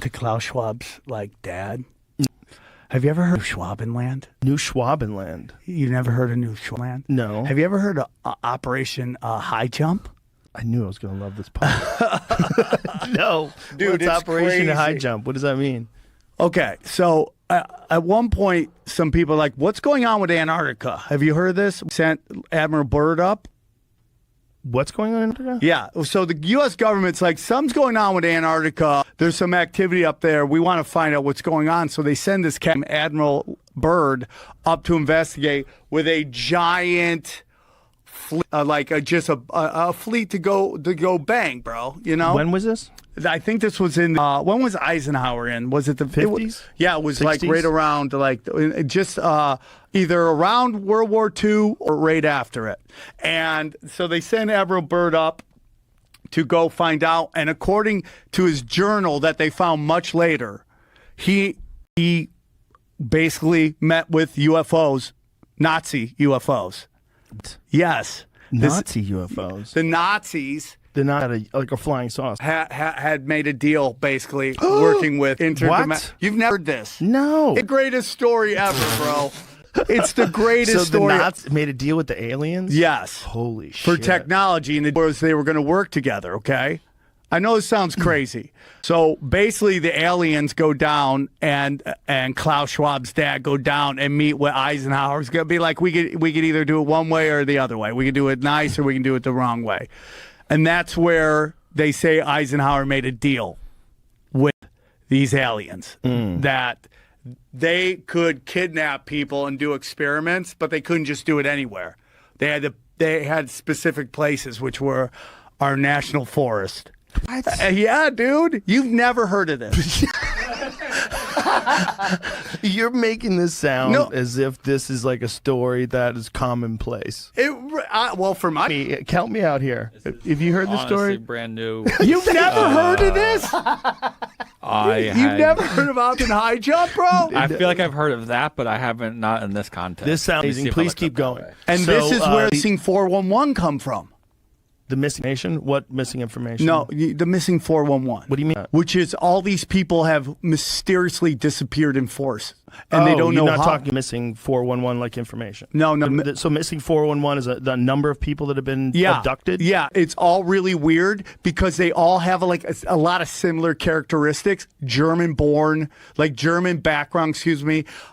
to Klaus Schwab's like dad. Have you ever heard of Schwabenland? New Schwabenland. You never heard of New Schwabenland? No. Have you ever heard of Operation High Jump? I knew I was going to love this part. No. Dude, What's it's Operation crazy. High Jump? What does that mean? Okay, so at one point, some people are like, what's going on with Antarctica? Have you heard of this? Sent Admiral Byrd up. What's going on in Antarctica? Yeah, so the U.S. government's like, something's going on with Antarctica. There's some activity up there. We want to find out what's going on. So they send this Captain Admiral Byrd up to investigate with a giant fleet, just a fleet to go bang, bro. You know? When was this? I think this was in, when was Eisenhower in? Was it the 50s? Yeah, it was 60s? like right around, just either around World War II or right after it. And so they sent Admiral Byrd up to go find out. And according to his journal that they found much later, he basically met with UFOs, Nazi UFOs. Yes. Nazi UFOs. The Nazis... They're not like a flying saucer. Had made a deal, basically, working with What? You've never heard this. No. The greatest story ever, bro. It's the greatest So story. the Nazis made a deal with the aliens? Yes. Holy For shit. technology, and they were going to work together, okay? I know this sounds crazy. So basically, the aliens go down, and Klaus Schwab's dad go down and meet with Eisenhower. It's going to be like, we could either do it one way or the other way. We can do it nice or we can do it the wrong way. And that's where they say Eisenhower made a deal with these aliens that they could kidnap people and do experiments, but they couldn't just do it anywhere. They had specific places, which were our national forest. What? Yeah, dude. You've never heard of this. You're making this sound No. as if this is like a story that is commonplace. Well, for my... Count me out here. Have you heard the story? Honestly, brand new. You've never heard of this? You've never heard of Operation High Jump, bro? I feel like I've heard of that, but I haven't, not in this context. This sounds Let me see amazing. if I Please look keep up that going. way. And So, this is where missing 411 come from. The missing information? What missing information? No, the missing 411. What do you mean? Which is all these people have mysteriously disappeared in force, and they don't know you're not how. talking missing 411 like information. No. So missing 411 is the number of people that have been abducted? Yeah, it's all really weird because they all have a lot of similar characteristics. German-born, like German background,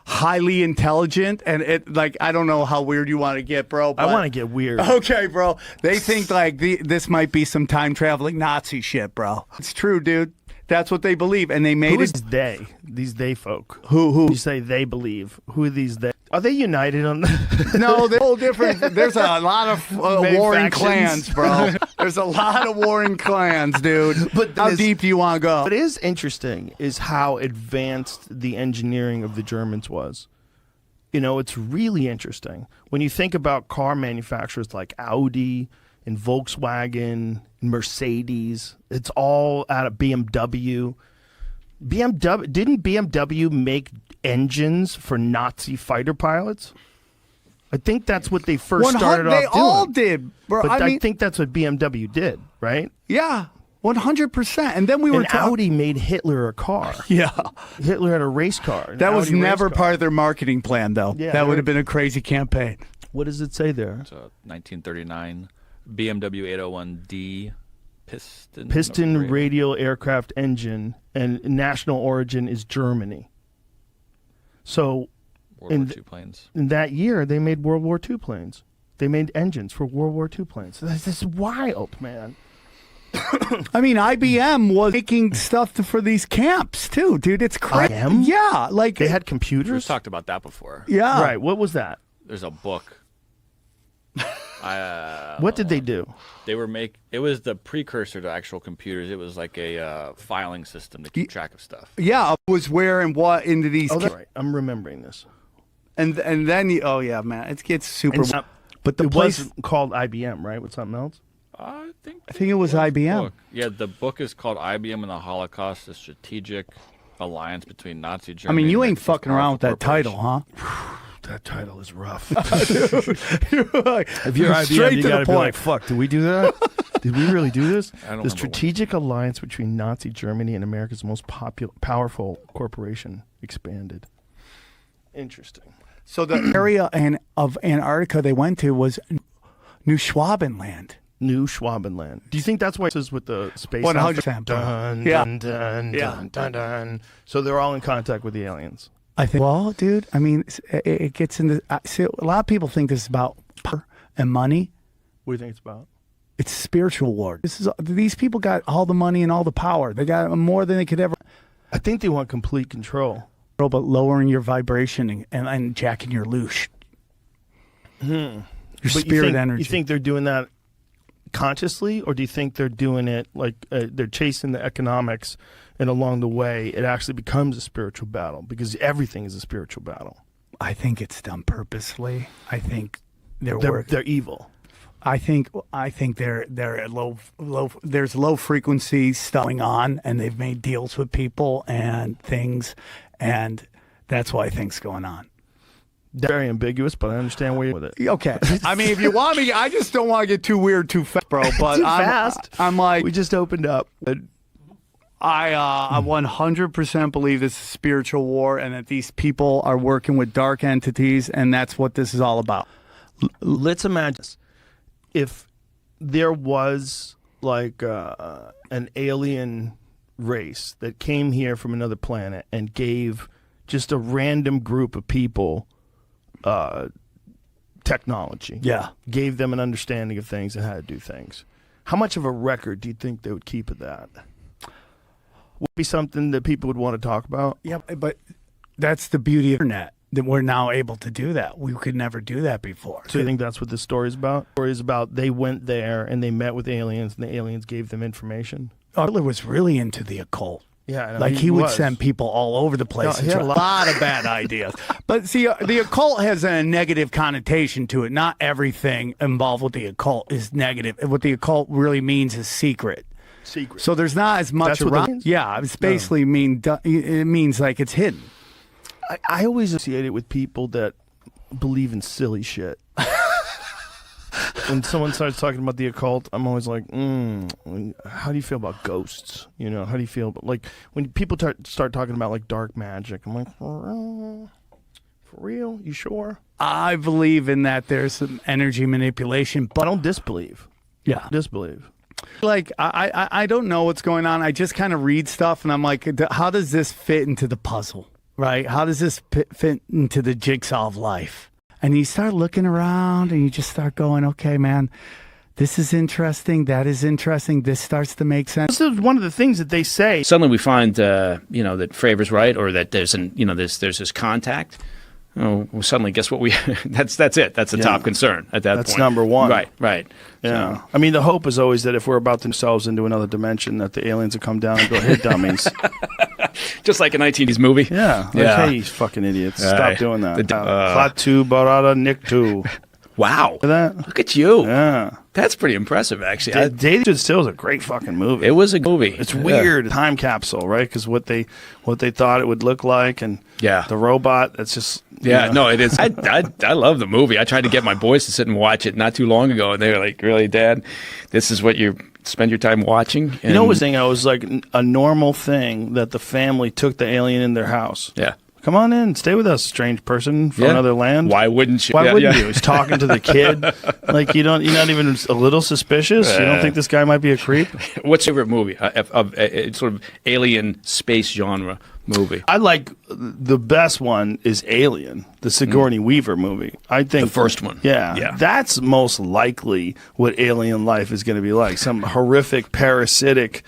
highly intelligent, and I don't know how weird you want to get, bro. I want to get weird. Okay, bro. They think this might be some time traveling Nazi shit, bro. It's true, dude. That's what they believe, and they made Who is it. they? These they folk. Who? You say they believe. Who are these they? Are they united on No, they're all different. There's a lot of warring factions. clans, bro. There's a lot of warring clans, dude. But how deep do you want to go? What is interesting is how advanced the engineering of the Germans was. You know, it's really interesting. When you think about car manufacturers like Audi and Volkswagen, Mercedes, it's all out of BMW. Didn't BMW make engines for Nazi fighter pilots? I think that's what they first started off doing. They all did, bro. But I mean, think that's what BMW did, right? yeah, 100%. And then we were And Audi made Hitler a car. Yeah, Hitler had a race car. that was never part of their marketing plan, though. Yeah, that would have been a crazy campaign. What does it say there? It's a 1939 BMW 801D Piston radial aircraft engine, and national origin is Germany. So World War II planes. in that year, they made World War II planes. They made engines for World War II planes. This is wild, man. I mean, IBM was making stuff for these camps, too, dude. It's crazy. IBM? Yeah, like They had We've computers? talked about that before. yeah. Right, what was that? There's a book. What did they do? It was the precursor to actual computers. It was like a filing system to keep track of stuff. Yeah, it was where and what into these. Oh, that's right. I'm remembering this. And then oh yeah, man, it gets super. And But the it place, wasn't called IBM, right? With something else? I think it was IBM. book. Yeah, the book is called IBM and the Holocaust: A Strategic Alliance Between Nazi I Germany. mean, you and ain't its fucking around with that powerful title, huh? That title is rough. You're like, If you're IBM, straight you to gotta the be like, point. fuck, did we do that? Did we really do this? I don't The remember strategic alliance between Nazi Germany and America's most powerful corporation expanded. Interesting. So the area of Antarctica they went to was New Schwabenland. New Schwabenland. Do you think that's why it says with the space? 100%. Dun, Yeah. dun, dun, Yeah. dun, dun, dun. So they're all in contact with the aliens. I think. Well, dude, I mean, it gets into. See, a lot of people think this is about power and money. What do you think it's about? It's spiritual war. These people got all the money and all the power. They got more than they could ever. I think they want complete control. But lowering your vibration and jacking your loosh. Your spirit energy. You think they're doing that consciously, or do you think they're doing it like they're chasing the economics, and along the way it actually becomes a spiritual battle, because everything is a spiritual battle? I think it's done purposely. I think They're evil. I think they're at low. There's low frequency stuff going on, and they've made deals with people and things, and that's why things going on. Very ambiguous, but I understand where you're with it. Okay, I mean, if you want me, I just don't want to get too weird too fast, bro. But Too fast. I'm like, We just opened up. I 100% believe this is spiritual war, and that these people are working with dark entities, and that's what this is all about. Let's imagine this. If there was like an alien race that came here from another planet and gave just a random group of people technology. Yeah. Gave them an understanding of things and how to do things. How much of a record do you think they would keep of that? Would it be something that people would want to talk about? Yeah, but that's the beauty of the internet, that we're now able to do that. We could never do that before. So you think that's what this story is about? The story is about they went there and they met with aliens, and the aliens gave them information? Hitler was really into the occult. Yeah, Like he would was. send people all over the place. No, he and had try- a a lot of bad ideas. But see, the occult has a negative connotation to it. Not everything involved with the occult is negative. What the occult really means is secret. Secret. So there's not as much That's what that around. means? Yeah, it's basically it means like it's hidden. I always associate it with people that believe in silly shit. When someone starts talking about the occult, I'm always like, how do you feel about ghosts? You know, how do you feel about, like, when people start talking about like dark magic, I'm like, for real? You sure? I believe in that there's some energy manipulation, I but don't disbelieve. yeah, Disbelieve. like I don't know what's going on. I just kind of read stuff, and I'm like, how does this fit into the puzzle? Right? How does this fit into the jigsaw of life? And you start looking around, and you just start going, okay, man, this is interesting. That is interesting. This starts to make sense. This is one of the things that they say. Suddenly we find, that Fravors right, or that there's there's this contact. Oh, well, suddenly, guess what? That's it. That's the top concern at that point. That's number one. Right. Yeah. So, I mean, the hope is always that if we're about to ourselves into another dimension, that the aliens will come down and go, hey, dummies. just like a 1980s movie. Yeah. Like, Yeah. hey, you fucking idiots. Stop Right. doing that. The- Klaatu barada niktu. Wow. That? Look at you. Yeah. That's pretty impressive, actually. Dated Stood Still is a great fucking movie. It was a movie. It's Yeah. weird. Time capsule, right? Because what they thought it would look like, and Yeah. the robot, that's just... Yeah, you know. no, it is. I love the movie. I tried to get my boys to sit and watch it not too long ago, and they were like, "Really, Dad? This is what you spend your time watching?" You know what was like a normal thing that the family took the alien in their house. Yeah. Come on in, stay with us, strange person from Yeah. another land. Why wouldn't you? Why Yeah, wouldn't yeah. you? He's talking to the kid. Like you're not even a little suspicious. You don't think this guy might be a creep? What's your favorite movie of sort of alien space genre movie? I like the best one is Alien, the Sigourney Weaver movie. I think The first one. Yeah, that's most likely what alien life is going to be like. Some horrific parasitic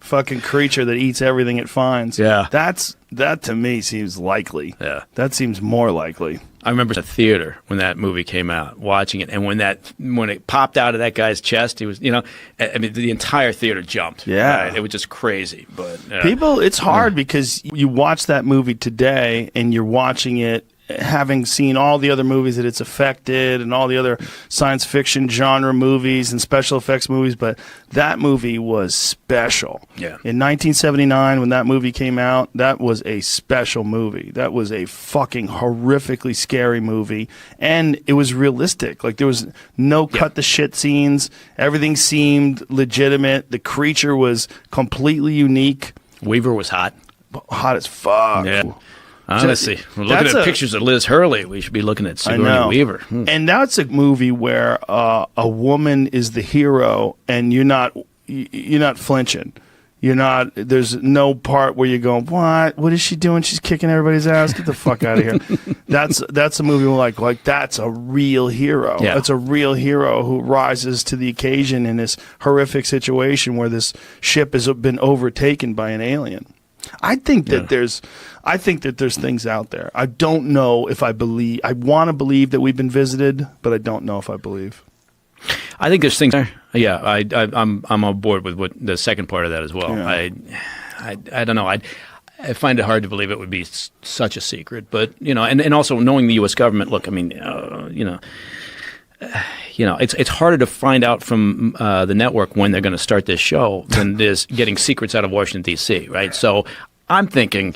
fucking creature that eats everything it finds. Yeah. That to me seems likely. Yeah. That seems more likely. I remember the theater when that movie came out, watching it, and when it popped out of that guy's chest, he was, I mean, the entire theater jumped. Yeah. Right? It was just crazy. But People, it's hard because you watch that movie today and you're watching it having seen all the other movies that it's affected and all the other science fiction genre movies and special effects movies, but that movie was special. Yeah. In 1979, when that movie came out, that was a special movie. That was a fucking horrifically scary movie, and it was realistic. Like, there was no cut the shit scenes. Everything seemed legitimate. The creature was completely unique. Weaver was hot. Hot as fuck. Yeah. Honestly, we're looking at pictures of Liz Hurley. We should be looking at Sigourney Weaver. And that's a movie where a woman is the hero, and you're not flinching. You're not. There's no part where you're going, what? What is she doing? She's kicking everybody's ass. Get the fuck out of here. That's a movie where like that's a real hero. Yeah. That's a real hero who rises to the occasion in this horrific situation where this ship has been overtaken by an alien. I think that there's things out there. I don't know if I believe. I want to believe that we've been visited, but I don't know if I believe. I think there's things there. Yeah, I'm on board with what the second part of that as well. Yeah. I don't know. I find it hard to believe it would be such a secret, but and also knowing the U.S. government. Look, I mean, it's harder to find out from the network when they're going to start this show than it is getting secrets out of Washington, D.C., right? So I'm thinking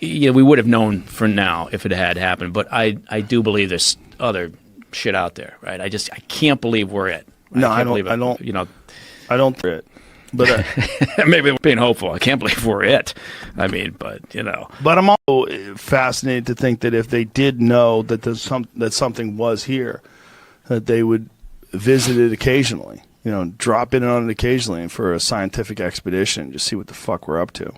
we would have known for now if it had happened, but I do believe there's other shit out there, right? I can't believe we're it. No, I don't. I don't think it. But maybe we're being hopeful. I can't believe we're it. I mean, but But I'm also fascinated to think that if they did know that that something was here, that they would visit it occasionally. Drop in on it occasionally for a scientific expedition, just see what the fuck we're up to.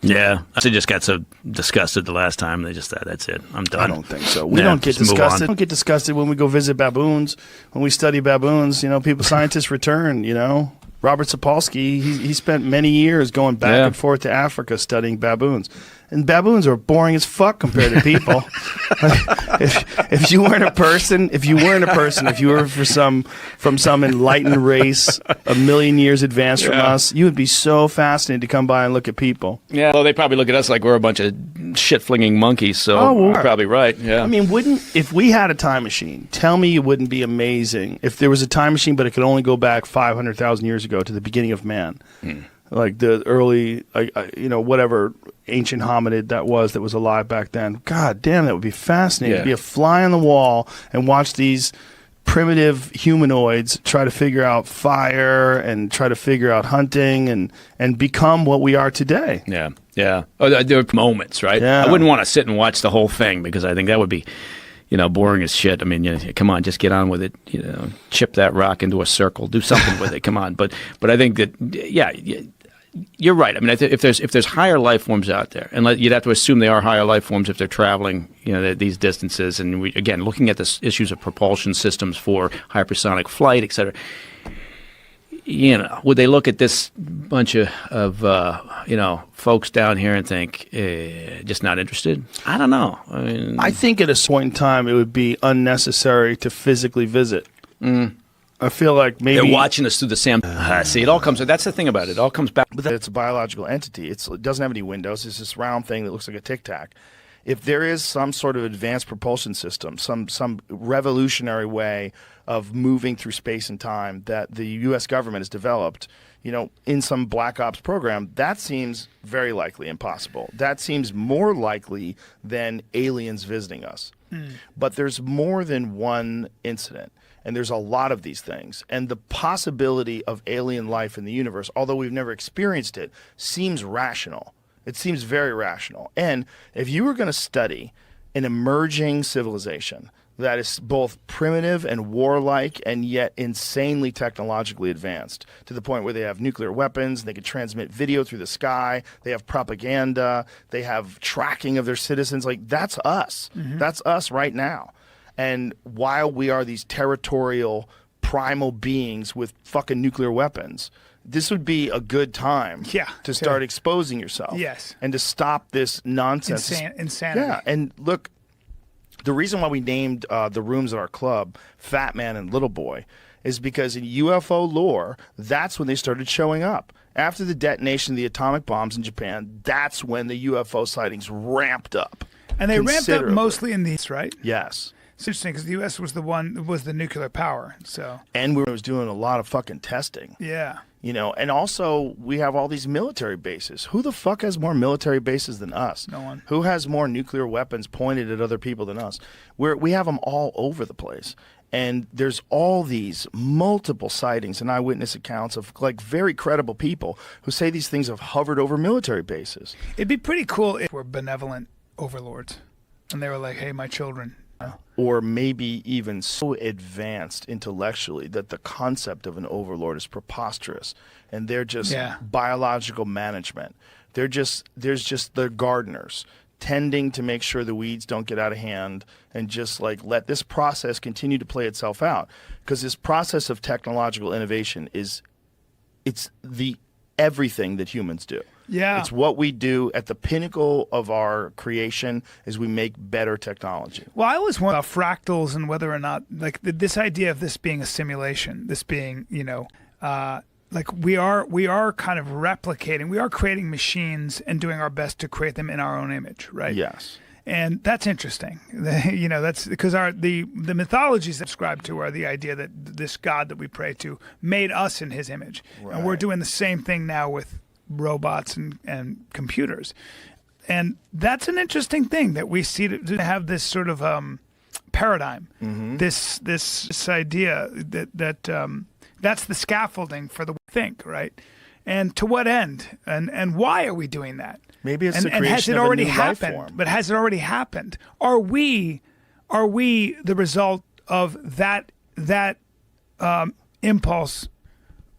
Yeah, I just got so disgusted the last time. They just thought, that's it. I'm done. I don't think so. We don't get disgusted. We don't get disgusted when we go visit baboons. When we study baboons, scientists return. Robert Sapolsky, he spent many years going back and forth to Africa studying baboons. And baboons are boring as fuck compared to people. if you weren't a person, if you were from some enlightened race, a million years advanced from us, you would be so fascinated to come by and look at people. Yeah, well, they probably look at us like we're a bunch of shit-flinging monkeys, so you're probably right. Yeah. I mean, if we had a time machine, tell me it wouldn't be amazing if there was a time machine, but it could only go back 500,000 years ago to the beginning of man. Like the early, whatever ancient hominid that was alive back then. God damn, that would be fascinating. To be a fly on the wall and watch these primitive humanoids try to figure out fire and try to figure out hunting and become what we are today. Yeah, yeah. Oh, there are moments, right? Yeah. I wouldn't want to sit and watch the whole thing because I think that would be, boring as shit. I mean, come on, just get on with it. Chip that rock into a circle, do something with it. Come on, but I think that you're right. I mean, if there's higher life forms out there, and you'd have to assume they are higher life forms if they're traveling, these distances. And again, looking at the issues of propulsion systems for hypersonic flight, et cetera. Would they look at this bunch of folks down here and think, just not interested? I don't know. I mean, I think at a point in time it would be unnecessary to physically visit. I feel like maybe they're watching us through the SAM. See, it all comes. That's the thing about it. It all comes back. But it's a biological entity. It doesn't have any windows. It's this round thing that looks like a Tic Tac. If there is some sort of advanced propulsion system, some revolutionary way of moving through space and time that the U.S. government has developed, in some Black Ops program, that seems very likely impossible. That seems more likely than aliens visiting us. But there's more than one incident. And there's a lot of these things. And the possibility of alien life in the universe, although we've never experienced it, seems rational. It seems very rational. And if you were going to study an emerging civilization that is both primitive and warlike and yet insanely technologically advanced to the point where they have nuclear weapons, they can transmit video through the sky, they have propaganda, they have tracking of their citizens, that's us. That's us right now. And while we are these territorial, primal beings with fucking nuclear weapons, this would be a good time to start exposing yourself. Yes. And to stop this nonsense. Insanity. Yeah. And look, the reason why we named the rooms at our club Fat Man and Little Boy is because in UFO lore, that's when they started showing up. After the detonation of the atomic bombs in Japan, that's when the UFO sightings ramped up. And they ramped up considerably. mostly in the East, right? Yes. It's interesting because the U.S. was the nuclear power. So And we was doing a lot of fucking testing. yeah. You know, and also we have all these military bases. Who the fuck has more military bases than us? No one. Who has more nuclear weapons pointed at other people than us? We have them all over the place. And there's all these multiple sightings and eyewitness accounts of like very credible people who say these things have hovered over military bases. It'd be pretty cool if we're benevolent overlords, and they were like, "Hey, my children." Or maybe even so advanced intellectually that the concept of an overlord is preposterous, and they're just biological management. They're just gardeners tending to make sure the weeds don't get out of hand, and just like let this process continue to play itself out, because this process of technological innovation it's the everything that humans do. Yeah. It's what we do at the pinnacle of our creation is we make better technology. Well, I always wonder about fractals and whether or not, like, this idea of this being a simulation, this being, like we are kind of replicating, we are creating machines and doing our best to create them in our own image, right? Yes. And that's interesting. That's because the mythologies that subscribe to are the idea that this God that we pray to made us in his image. Right. And we're doing the same thing now with robots and computers. And that's an interesting thing that we see to have this sort of paradigm, this idea that that's the scaffolding for the way we think, right? And to what end? And why are we doing that? Maybe it's the and has creation it of a already new life happened? form. But has it already happened? Are we the result of that impulse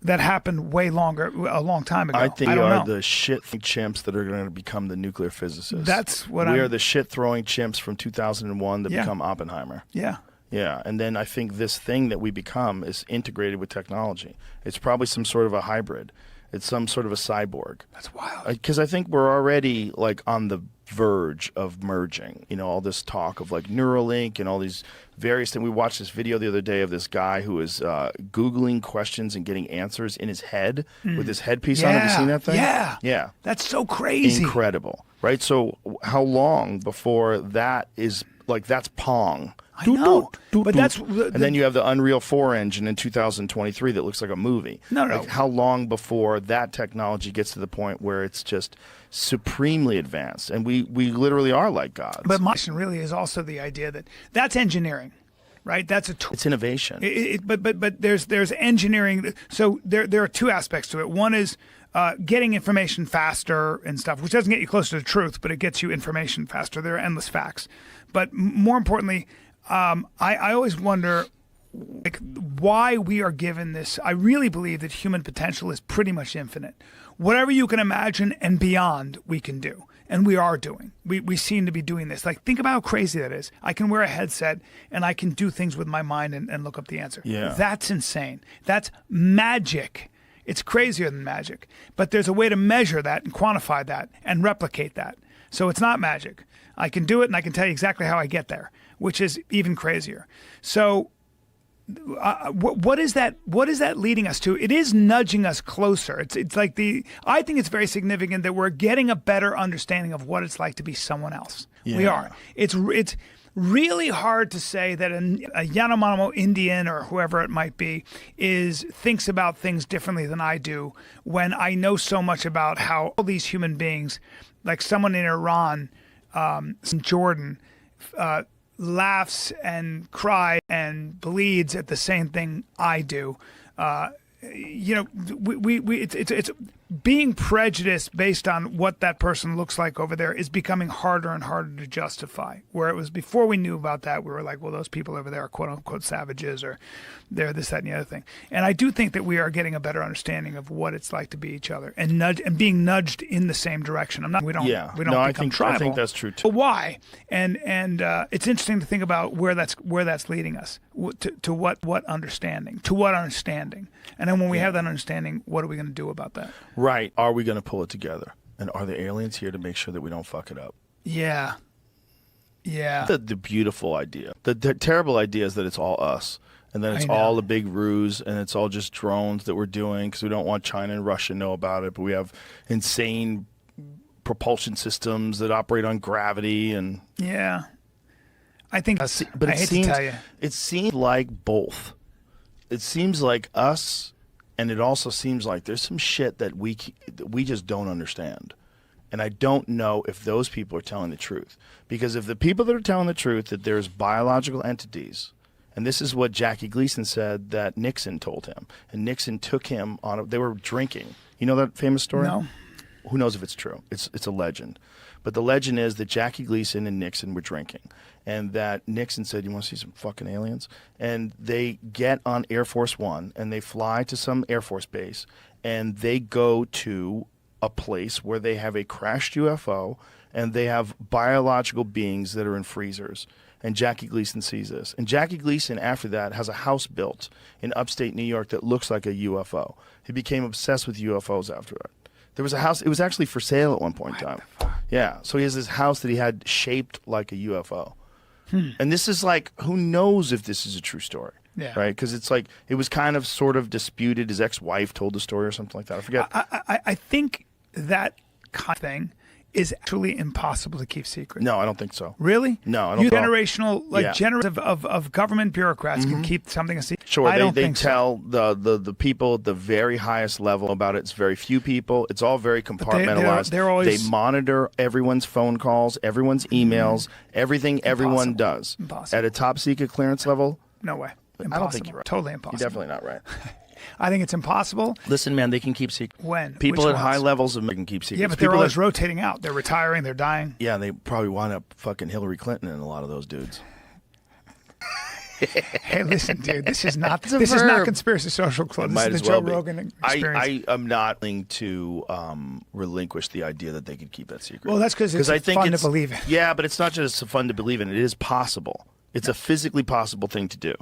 that happened a long time ago? I think I we don't are know. the shit chimps that are going to become the nuclear physicists. That's what we are the shit throwing chimps from 2001 that Yeah. become Oppenheimer. Yeah. Yeah, and then I think this thing that we become is integrated with technology. It's probably some sort of a hybrid. It's some sort of a cyborg. That's wild. Because I think we're already like on the verge of merging. You know, all this talk of like Neuralink and all these various things. We watched this video the other day of this guy who is Googling questions and getting answers in his head with his headpiece on. Have you seen that thing? Yeah. Yeah. That's so crazy. Incredible. Right? So how long before that is like that's Pong? I know. But that's And then you have the Unreal 4 engine in 2023 that looks like a movie. No. Like how long before that technology gets to the point where it's just supremely advanced and we literally are like gods? But my question really is also the idea that that's engineering, right? That's a tool. It's innovation. But there's engineering. So there are two aspects to it. One is getting information faster and stuff, which doesn't get you closer to truth, but it gets you information faster. There are endless facts. But more importantly, I always wonder like why we are given this. I really believe that human potential is pretty much infinite. Whatever you can imagine and beyond, we can do. And we are doing. We seem to be doing this. Like, think about how crazy that is. I can wear a headset and I can do things with my mind and look up the answer. Yeah. That's insane. That's magic. It's crazier than magic. But there's a way to measure that and quantify that and replicate that. So it's not magic. I can do it and I can tell you exactly how I get there, which is even crazier. So what is that leading us to? It is nudging us closer. It's like I think it's very significant that we're getting a better understanding of what it's like to be someone else. Yeah. We are. It's really hard to say that a Yanomamo Indian or whoever it might be thinks about things differently than I do when I know so much about how all these human beings, like someone in Iran, in Jordan, laughs and cries and bleeds at the same thing I do. It's being prejudiced based on what that person looks like over there is becoming harder and harder to justify. Where it was before we knew about that, we were like, well, those people over there are quote unquote savages, or they're this, that, and the other thing. And I do think that we are getting a better understanding of what it's like to be each other and being nudged in the same direction. We don't become tribal. I think that's true too. But why? And it's interesting to think about where that's leading us to what understanding, and then when we have that understanding, what are we going to do about that? Right. Are we going to pull it together? And are the aliens here to make sure that we don't fuck it up? Yeah. The beautiful idea. The terrible idea is that it's all us. and then it's I know. all a big ruse, and it's all just drones that we're doing because we don't want China and Russia to know about it. But we have insane propulsion systems that operate on gravity, and Yeah. I think, but I it hate seems to tell you. it seems like both. It seems like us, and it also seems like there's some shit that we just don't understand. And I don't know if those people are telling the truth. Because if the people that are telling the truth that there's biological entities, and this is what Jackie Gleason said that Nixon told him, and Nixon took him on they were drinking. You know that famous story? No. Who knows if it's true? It's a legend. But the legend is that Jackie Gleason and Nixon were drinking, and that Nixon said, "You want to see some fucking aliens?" And they get on Air Force One, and they fly to some Air Force base, and they go to a place where they have a crashed UFO, and they have biological beings that are in freezers. And Jackie Gleason sees this. And Jackie Gleason, after that, has a house built in upstate New York that looks like a UFO. He became obsessed with UFOs after it. There was a house, it was actually for sale at one point in time. Yeah, so he has this house that he had shaped like a UFO. And this is like, who knows if this is a true story? Yeah. Right? Because it's like, it was kind of sort of disputed. His ex-wife told the story or something like that. I forget. I think that kind of thing is actually impossible to keep secret. No, I don't think so. Really? No, I don't You think- generational, like Yeah. generative of government bureaucrats can keep something a secret. Sure, I don't they think so. tell the people at the very highest level about it. It's very few people. It's all very compartmentalized. they're always- they monitor everyone's phone calls, everyone's emails, everything everyone does. Impossible. At a top secret clearance level, No way. Impossible. I don't think you're right. Totally you're impossible. definitely not right. I think it's impossible. Listen, man, they can keep secret. When? People Which at high ones? levels of them can keep secrets. Yeah, but they're People always that- rotating out. They're retiring. They're dying. Yeah, they probably wind up fucking Hillary Clinton and a lot of those dudes. Hey, listen, dude. This is not a this is not verb. conspiracy social club. This Might is as the well Joe be. Rogan experience. I am not willing to relinquish the idea that they could keep that secret. Well, that's 'cause it's I think fun to it's- believe in. Yeah, but it's not just fun to believe in. It is possible. It's a physically possible thing to do,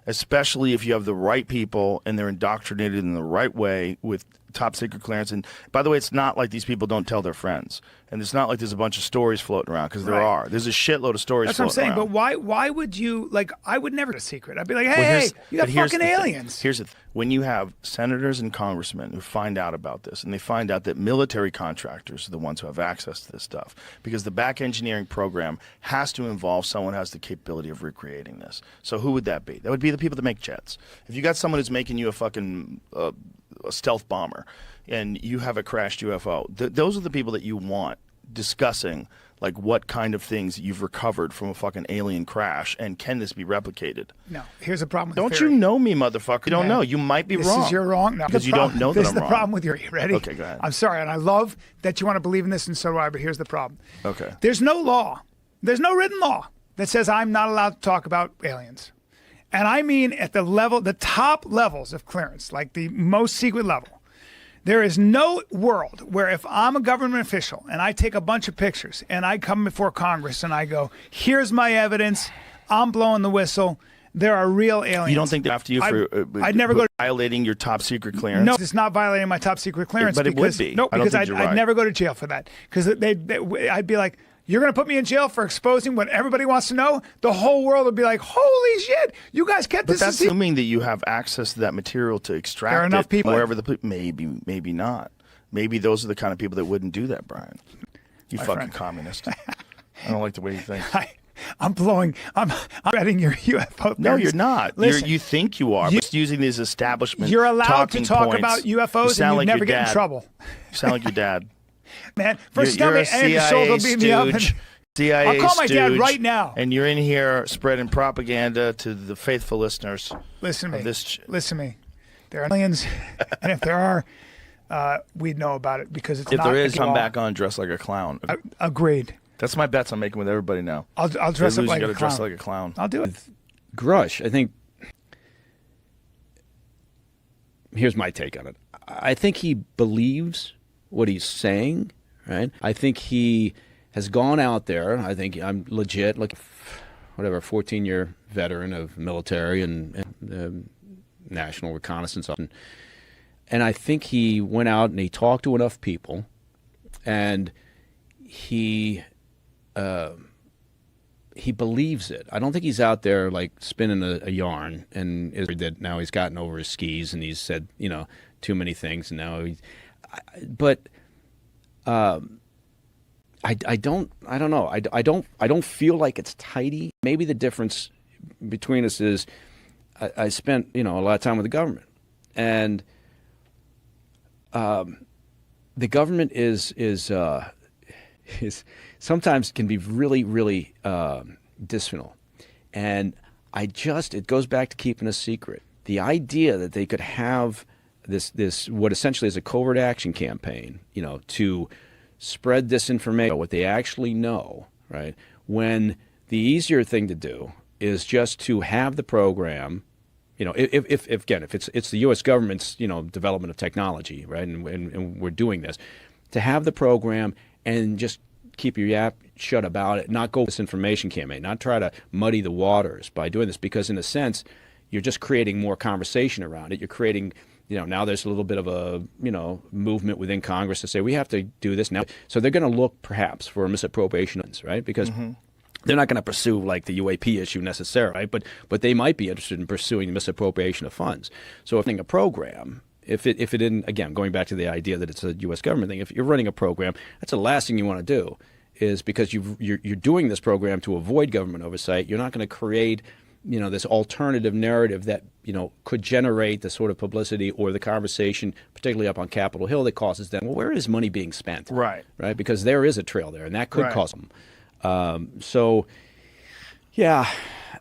especially if you have the right people and they're indoctrinated in the right way with top secret clearance. And by the way, it's not like these people don't tell their friends, and it's not like there's a bunch of stories floating around, because there Right. are. There's a shitload of stories. That's what I'm floating saying. around. But why would you like? I would never get a secret. I'd be like, hey, Well, hey, you got but here's fucking the thing. aliens. Here's the thing. When you have senators and congressmen who find out about this, and they find out that military contractors are the ones who have access to this stuff, because the back engineering program has to involve someone who has the capability of recreating this. So who would that be? That would be the people that make jets. If you got someone who's making you a fucking a stealth bomber, and you have a crashed UFO, those are the people that you want discussing like what kind of things you've recovered from a fucking alien crash, and can this be replicated? No, here's the problem with Don't theory. you know me, motherfucker? You don't Man, know. You might be this wrong. is you're wrong. No, Because the you don't problem- know that this I'm is the wrong. problem with your. You ready? Okay, go ahead. I'm sorry, and I love that you want to believe in this, and so do I. But here's the problem. Okay. There's no law. There's no written law that says I'm not allowed to talk about aliens. And I mean at the top levels of clearance, like the most secret level. There is no world where if I'm a government official and I take a bunch of pictures and I come before Congress and I go, here's my evidence, I'm blowing the whistle, there are real aliens. You don't think they're after you for I'd never go to violating your top secret clearance? no, it's not violating my top secret clearance. But it would because, be. No, I don't because think I'd, you're I'd right. never go to jail for that. Because I'd be like, you're going to put me in jail for exposing what everybody wants to know? The whole world would be like, holy shit, you guys kept But this that's a secret. assuming that you have access to that material to extract There are enough it people- wherever maybe not. Maybe those are the kind of people that wouldn't do that, Brian. You fucking friend. communist. I don't like the way you think. I'm betting your UFO No, theories. you're not. Listen, You think you are. Just using these establishment you're allowed to talking talk points. about You UFOs and sound you like never your get in dad. trouble. You sound like your dad. Man, first You're tell me, a Andy Schultz will beat me up. stooge. And, CIA I'll call my dad stooge, right now. And you're in here spreading propaganda to the faithful listeners. listen to of me. this Listen to me. There are aliens, and if there are, we'd know about it because it's If not there is, against come law. back on dressed like a clown. Agreed. That's my bets I'm making with everybody now. I'll dress They up lose, like you a gotta dress clown. like a clown. I'll do it. Grush, I think. Here's my take on it. I think he believes what he's saying, right? I think he has gone out there. I think I'm legit, like, whatever, 14-year veteran of military and national reconnaissance. And I think he went out and he talked to enough people, and he he believes it. I don't think he's out there like spinning a yarn and is that now he's gotten over his skis and he's said, you know, too many things and now he's, but I don't know. I don't feel like it's tidy. Maybe the difference between us is I spent, you know, a lot of time with the government, and the government is sometimes can be really dysfunctional, and it goes back to keeping a secret. The idea that they could have this what essentially is a covert action campaign, you know, to spread disinformation, what they actually know, right? When the easier thing to do is just to have the program, you know, if again, if it's the U.S. government's, you know, development of technology, right, and we're doing this, to have the program and just keep your yap shut about it, not go this information campaign, not try to muddy the waters by doing this, because in a sense, you're just creating more conversation around it. You're creating, you know, now there's a little bit of a, you know, movement within Congress to say we have to do this now. So they're going to look perhaps for misappropriation, right? Because they're not going to pursue like the UAP issue necessarily, right? But they might be interested in pursuing the misappropriation of funds. So if a program, if it didn't, again, going back to the idea that it's a U.S. government thing, if you're running a program, that's the last thing you want to do, is because you're doing this program to avoid government oversight. You're not going to create, you know, this alternative narrative that, you know, could generate the sort of publicity or the conversation, particularly up on Capitol Hill, that causes them, well, where is money being spent? Right. Because there is a trail there, and that could cause them. So, yeah.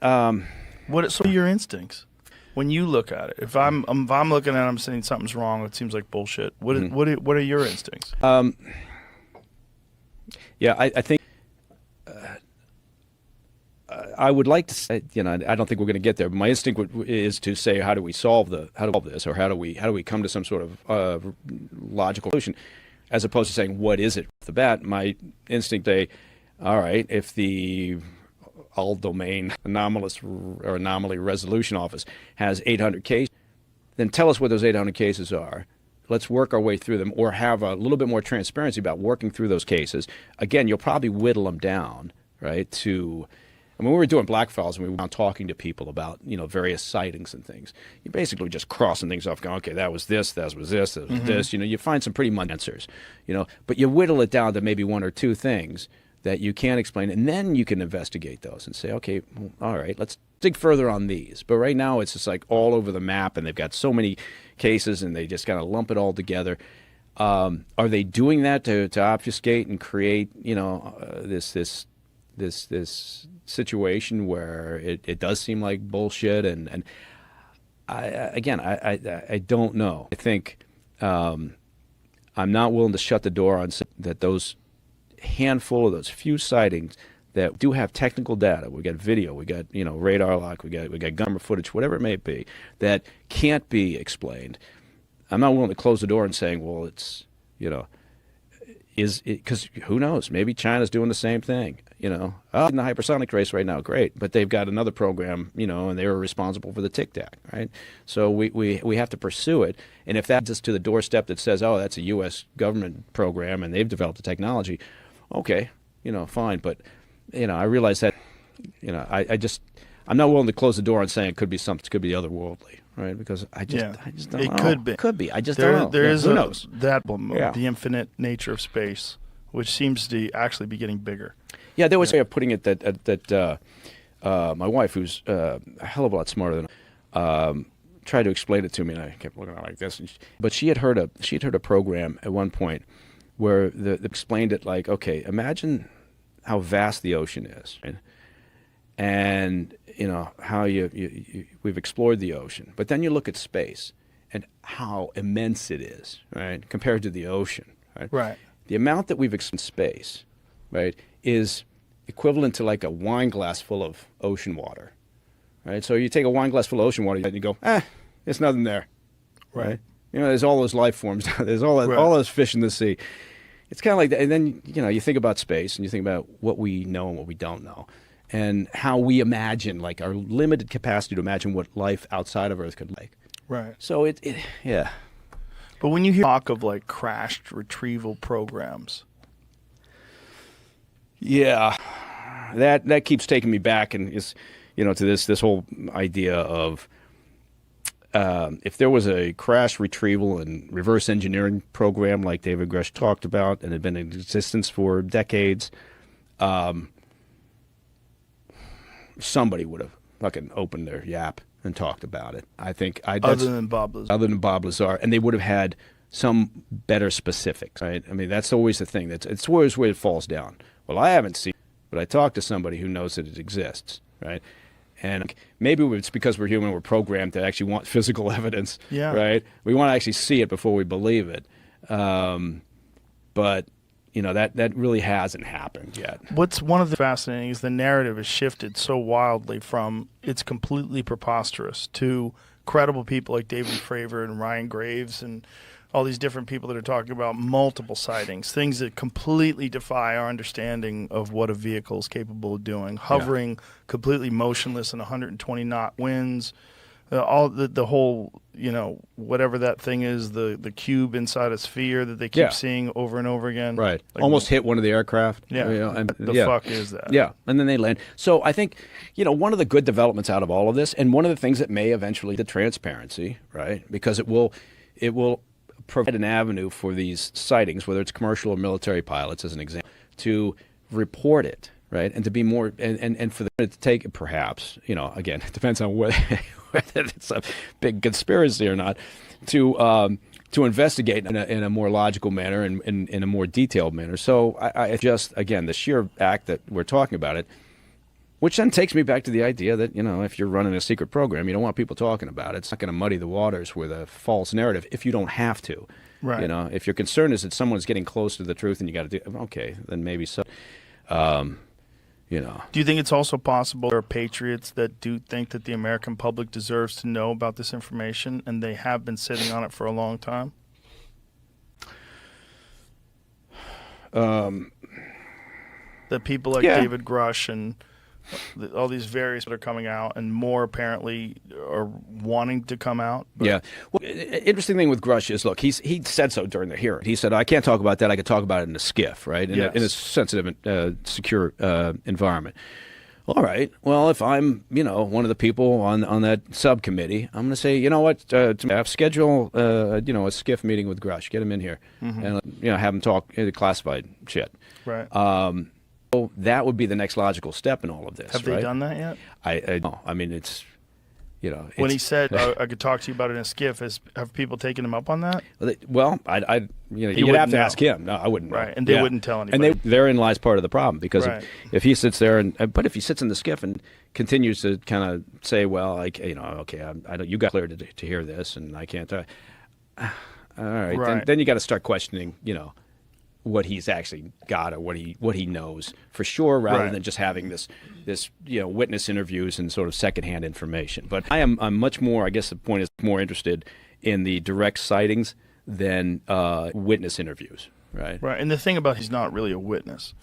What are some of your instincts when you look at it? If I'm looking at it, I'm saying something's wrong, it seems like bullshit. What are your instincts? Yeah, I think I would like to say, you know, I don't think we're going to get there, but my instinct is to say, how do we solve this, or how do we come to some sort of logical solution, as opposed to saying what is it off the bat. My instinct all right, if the all-domain anomaly resolution office has 800 cases, then tell us what those 800 cases are. Let's work our way through them, or have a little bit more transparency about working through those cases. Again, you'll probably whittle them down, right, to... I mean, we were doing Black Files and we were talking to people about, you know, various sightings and things. You're basically just crossing things off, going, okay, that was this, that was this, that was this. You know, you find some pretty mundane answers, you know, but you whittle it down to maybe one or two things that you can't explain, and then you can investigate those and say, okay, well, all right, let's dig further on these. But right now it's just like all over the map, and they've got so many cases, and they just kind of lump it all together. Are they doing that to obfuscate and create, you know, this situation where it does seem like bullshit? And I don't know. I think I'm not willing to shut the door on that those handful of those few sightings that do have technical data. We got video, we got, you know, radar lock, we got camera footage, whatever it may be, that can't be explained. I'm not willing to close the door and saying, well, it's, you know, is it, because who knows? Maybe China's doing the same thing. You know, in the hypersonic race right now, great, but they've got another program, you know, and they were responsible for the Tic Tac, right? So we have to pursue it, and if that's just to the doorstep that says, oh, that's a U.S. government program and they've developed the technology, okay, you know, fine, but you know, I realize that, you know, I'm not willing to close the door on saying it could be something, it could be otherworldly, right? Because I just don't know. It could be. I just don't know. There is who knows? That the infinite nature of space, which seems to actually be getting bigger. Yeah, there was a way of putting it that my wife, who's a hell of a lot smarter than tried to explain it to me, and I kept looking at it like this. But she had heard a program at one point where they explained it like, okay, imagine how vast the ocean is, right? And you know how we've explored the ocean, but then you look at space and how immense it is, right, compared to the ocean, right? Right. The amount that we've explored in space, right, is equivalent to like a wine glass full of ocean water, right? So you take a wine glass full of ocean water and you go, there's nothing there, right? You know, there's all those life forms, there's all those fish in the sea. It's kind of like that. And then, you know, you think about space and you think about what we know and what we don't know, and how we imagine, like our limited capacity to imagine what life outside of Earth could be like. Right. So yeah. But when you hear talk of like crashed retrieval programs, yeah, that keeps taking me back, and is, to this whole idea of if there was a crash retrieval and reverse engineering program like David Grush talked about and had been in existence for decades, somebody would have fucking opened their yap and talked about it. I think Other than Bob Lazar, and they would have had some better specifics, right? I mean, that's always the thing. It's always where it falls down. Well, I haven't seen it, but I talked to somebody who knows that it exists, right? And maybe it's because we're human, we're programmed to actually want physical evidence, right? We want to actually see it before we believe it. But, that really hasn't happened yet. What's one of the fascinating is the narrative has shifted so wildly from it's completely preposterous to credible people like David Fravor and Ryan Graves and all these different people that are talking about multiple sightings, things that completely defy our understanding of what a vehicle is capable of doing, hovering completely motionless in 120 knot winds, all the whole, whatever that thing is, the cube inside a sphere that they keep seeing over and over again. Right. Like, almost hit one of the aircraft. Yeah. And, the fuck is that? Yeah. And then they land. So I think, one of the good developments out of all of this, and one of the things that may eventually lead to transparency, right? Because it will provide an avenue for these sightings, whether it's commercial or military pilots, as an example, to report it, right? And to be more, and for them to take it, perhaps, again, it depends on whether it's a big conspiracy or not, to investigate in a more logical manner and in a more detailed manner. So I just, again, the sheer act that we're talking about it, which then takes me back to the idea that, if you're running a secret program, you don't want people talking about it. It's not going to muddy the waters with a false narrative if you don't have to. Right. If your concern is that someone's getting close to the truth and you got to do, okay, then maybe so. Do you think it's also possible there are patriots that do think that the American public deserves to know about this information and they have been sitting on it for a long time? That people like David Grush and all these various that are coming out, and more apparently are wanting to come out. But yeah. Well, interesting thing with Grush is, look, he said so during the hearing. He said, I can't talk about that. I could talk about it in a skiff, right? In a sensitive, secure environment. All right. Well, if I'm, one of the people on that subcommittee, I'm going to say, you know what, schedule, a skiff meeting with Grush. Get him in here, and have him talk classified shit. Right. So that would be the next logical step in all of this. Have they done that yet? I mean, it's, when he said, I could talk to you about it in a skiff, have people taken him up on that? Well, you'd have to ask him. No, I wouldn't know. Right, and they wouldn't tell anybody. And therein lies part of the problem, because if he sits there but if he sits in the skiff and continues to kind of say, well, okay, you got cleared to hear this, and I can't. All right. Then you got to start questioning, what he's actually got or what he knows for sure, rather than just having this witness interviews and sort of secondhand information. But I'm much more, I guess the point is, more interested in the direct sightings than witness interviews, right? Right, and the thing about he's not really a witness,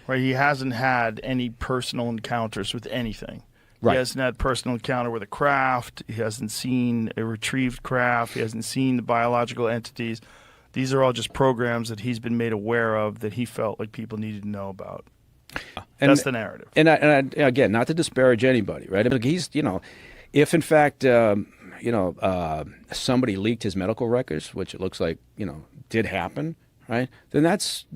right? He hasn't had any personal encounters with anything. Right. He hasn't had personal encounter with a craft. He hasn't seen a retrieved craft. He hasn't seen the biological entities. These are all just programs that he's been made aware of that he felt like people needed to know about. That's the narrative. And again, not to disparage anybody, right? But he's, if in fact, somebody leaked his medical records, which it looks like, did happen, right? Then that's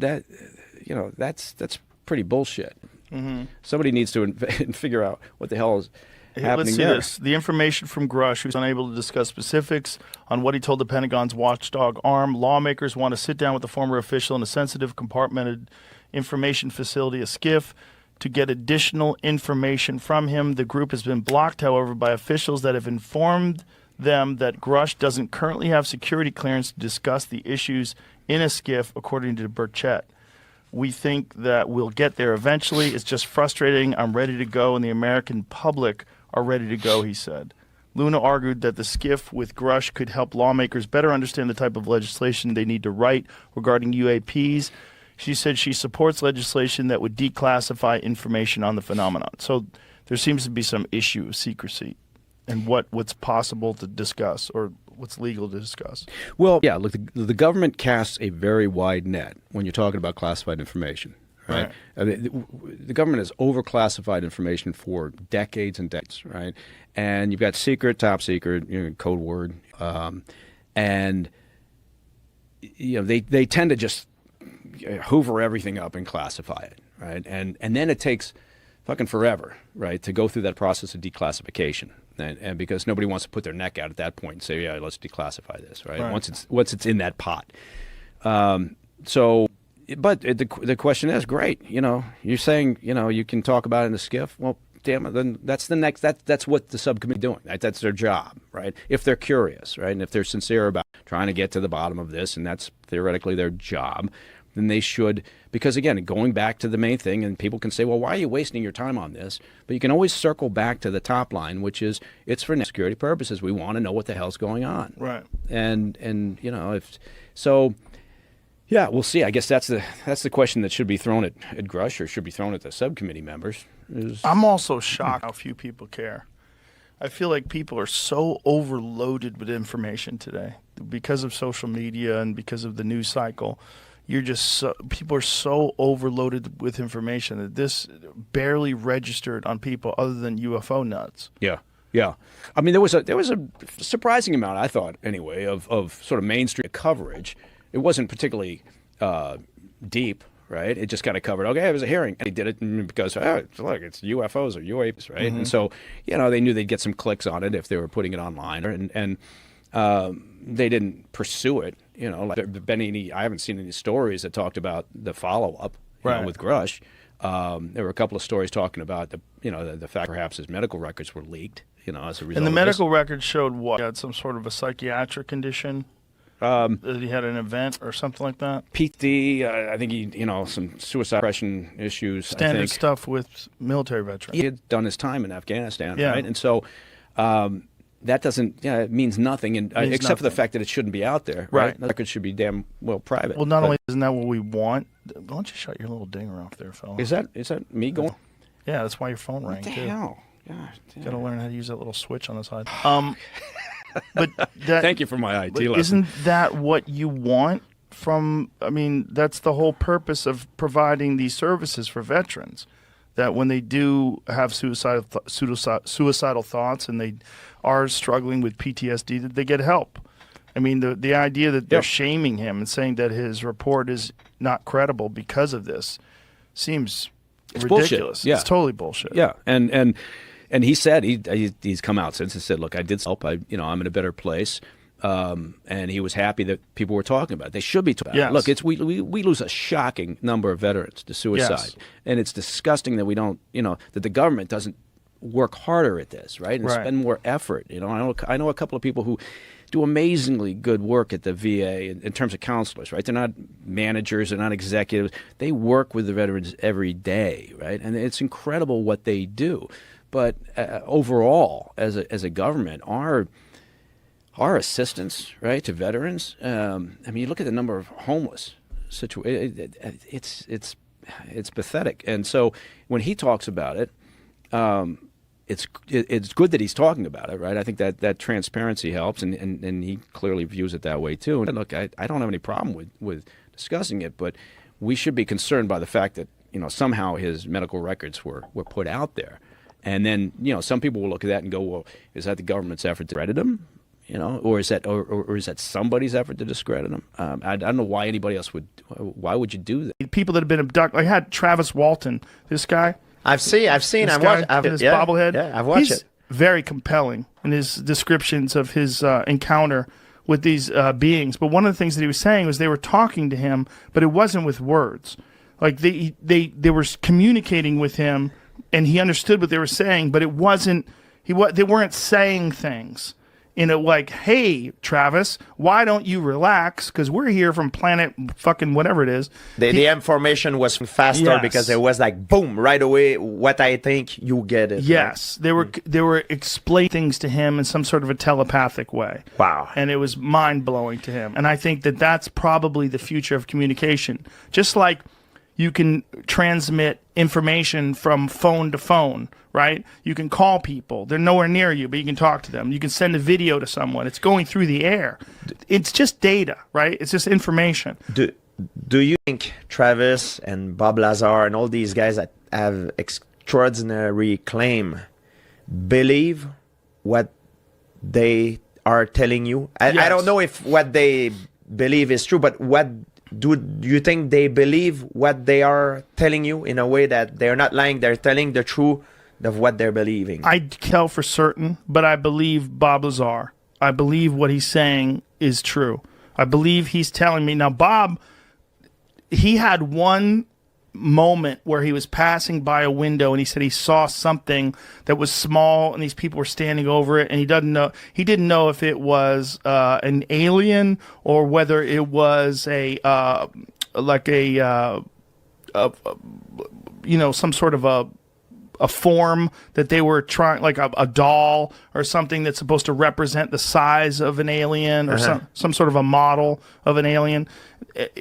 pretty bullshit. Mm-hmm. Somebody needs to figure out what the hell is happening. Let's see this. The information from Grush, who's unable to discuss specifics on what he told the Pentagon's watchdog arm. Lawmakers want to sit down with the former official in a sensitive compartmented information facility, a SCIF, to get additional information from him. The group has been blocked, however, by officials that have informed them that Grush doesn't currently have security clearance to discuss the issues in a SCIF, according to Burchett. We think that we'll get there eventually. It's just frustrating. I'm ready to go, and the American public are ready to go, he said. Luna argued that the SCIF with Grush could help lawmakers better understand the type of legislation they need to write regarding UAPs. She said she supports legislation that would declassify information on the phenomenon. So there seems to be some issue of secrecy and what's possible to discuss or what's legal to discuss. Well, yeah, look, the government casts a very wide net when you're talking about classified information. Right? right? I mean, the government has overclassified information for decades and decades, right? And you've got secret, top secret, code word, and they tend to just hoover everything up and classify it, right? And then it takes fucking forever, right, to go through that process of declassification, and because nobody wants to put their neck out at that point and say, yeah, let's declassify this, right? Once it's in that pot. But the question is, great, you're saying, you can talk about it in the skiff. Well, damn it, then that's the next. That's what the subcommittee is doing. Right? That's their job, right? If they're curious, right, and if they're sincere about trying to get to the bottom of this, and that's theoretically their job, then they should. Because again, going back to the main thing, and people can say, well, why are you wasting your time on this? But you can always circle back to the top line, which is it's for security purposes. We want to know what the hell's going on, right? And if so. Yeah, we'll see. I guess that's the question that should be thrown at Grush, or should be thrown at the subcommittee members. I'm also shocked how few people care. I feel like people are so overloaded with information today because of social media and because of the news cycle. People are so overloaded with information that this barely registered on people other than UFO nuts. Yeah. Yeah, I mean there was a surprising amount, I thought anyway, of sort of mainstream coverage. It wasn't particularly deep, right? It just kind of covered, okay, it was a hearing. And he did it because, look, it's UFOs or UAPs, right? Mm-hmm. And so, they knew they'd get some clicks on it if they were putting it online. And they didn't pursue it. Like there have been I haven't seen any stories that talked about the follow-up with Grush. There were a couple of stories talking about the fact perhaps his medical records were leaked, as a result. And the medical records showed what? He had some sort of a psychiatric condition? That he had an event or something like that? PTSD, I think he, some suicide depression issues. Standard stuff with military veterans. He had done his time in Afghanistan, right? And so that doesn't, it means nothing, except for the fact that it shouldn't be out there, right? The record should be damn well private. Well, not only isn't that what we want, why don't you shut your little dinger off there, fella? Is that me going? Yeah, that's why your phone rang, too. What the hell? God, you gotta learn how to use that little switch on the side. But thank you for my IT lesson. Isn't that what you want from? I mean, that's the whole purpose of providing these services for veterans. That when they do have suicidal thoughts and they are struggling with PTSD, that they get help. I mean, the idea that they're shaming him and saying that his report is not credible because of this seems ridiculous. Bullshit. Yeah. It's totally bullshit. Yeah, and he said he's come out since and said, look, I did help. I'm in a better place, and he was happy that people were talking about it. They should be talking about it. Look, we lose a shocking number of veterans to suicide, and it's disgusting that we don't, that the government doesn't work harder at this, right, and spend more effort. I know a couple of people who do amazingly good work at the VA in terms of counselors, right? They're not managers, they're not executives. They work with the veterans every day, right? And it's incredible what they do. But overall, as a government, our assistance, right, to veterans. I mean, you look at the number of homeless situations. It's pathetic. And so when he talks about it, it's good that he's talking about it, right? I think that transparency helps, and he clearly views it that way too. And look, I don't have any problem with discussing it, but we should be concerned by the fact that somehow his medical records were put out there. And then, some people will look at that and go, well, is that the government's effort to discredit him? Or is that somebody's effort to discredit him? I don't know why anybody else would. Why would you do that? People that have been abducted. I had Travis Walton, this guy. I've seen. I've his bobblehead. Yeah, I've watched it. Very compelling in his descriptions of his encounter with these beings. But one of the things that he was saying was they were talking to him, but it wasn't with words. Like they were communicating with him. And he understood what they were saying, but it wasn't. They weren't saying things in a like, "Hey, Travis, why don't you relax? Because we're here from planet fucking whatever it is." The information was faster because it was like boom right away. What I think, you get it. Yes, right? They were explaining things to him in some sort of a telepathic way. Wow, and it was mind blowing to him. And I think that that's probably the future of communication. Just like you can transmit information from phone to phone, right? You can call people. They're nowhere near you, but you can talk to them. You can send a video to someone. It's going through the air. It's just data, right? It's just information. do you think Travis and Bob Lazar and all these guys that have extraordinary claim believe what they are telling you? I don't know if what they believe is true, but what do you think they believe what they are telling you in a way that they're not lying, they're telling the truth of what they're believing? I tell for certain, but I believe Bob Lazar. I believe what he's saying is true. I believe he's telling me. Now, Bob, he had one moment where he was passing by a window and he said he saw something that was small and these people were standing over it, and he didn't know if it was an alien or whether it was some sort of a form that they were trying, like a doll or something that's supposed to represent the size of an alien or some sort of a model of an alien.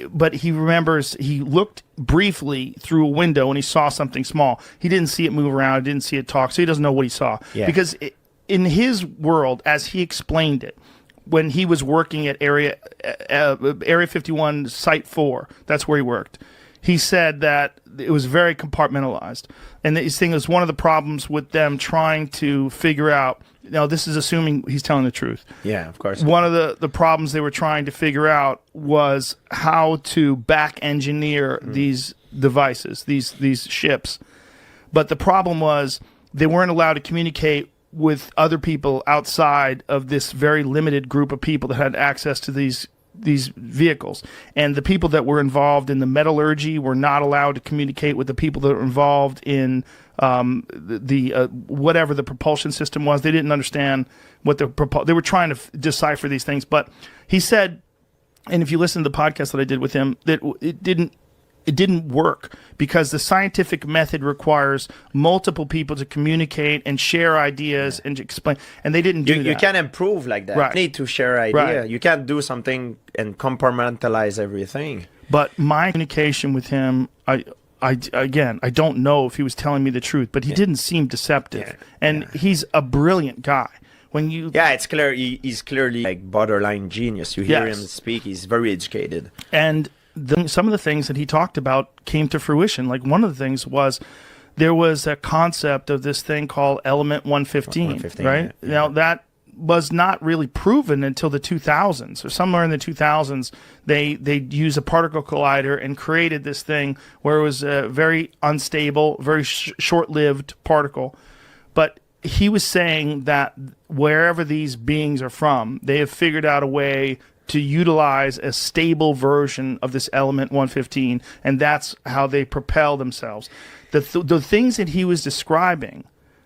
But he remembers he looked briefly through a window and he saw something small. He didn't see it move around, didn't see it talk, so he doesn't know what he saw. Yeah. Because in his world, as he explained it, when he was working at Area 51, Site 4, that's where he worked, he said that it was very compartmentalized. And his thing is, one of the problems with them trying to figure out, now this is assuming he's telling the truth. Yeah, of course. One of the problems they were trying to figure out was how to back engineer these devices, these ships. But the problem was they weren't allowed to communicate with other people outside of this very limited group of people that had access to these vehicles. And the people that were involved in the metallurgy were not allowed to communicate with the people that were involved in whatever the propulsion system was. They didn't understand what they were trying to decipher these things. But he said, and if you listen to the podcast that I did with him, that it didn't work because the scientific method requires multiple people to communicate and share ideas and explain, and they didn't do that. You can't improve like that. Right. You need to share idea. Right. You can't do something and compartmentalize everything. But my communication with him, I don't know if he was telling me the truth, but he didn't seem deceptive. Yeah. And he's a brilliant guy. It's clear he's clearly like borderline genius. You hear Yes. him speak, he's very educated. And some of the things that he talked about came to fruition. Like one of the things was there was a concept of this thing called element 115, 115, right? yeah. Now that was not really proven until the 2000s, or somewhere in the 2000s. They used a particle collider and created this thing where it was a very unstable, very short-lived particle. But he was saying that wherever these beings are from, they have figured out a way to utilize a stable version of this element 115, and that's how they propel themselves. The things that he was describing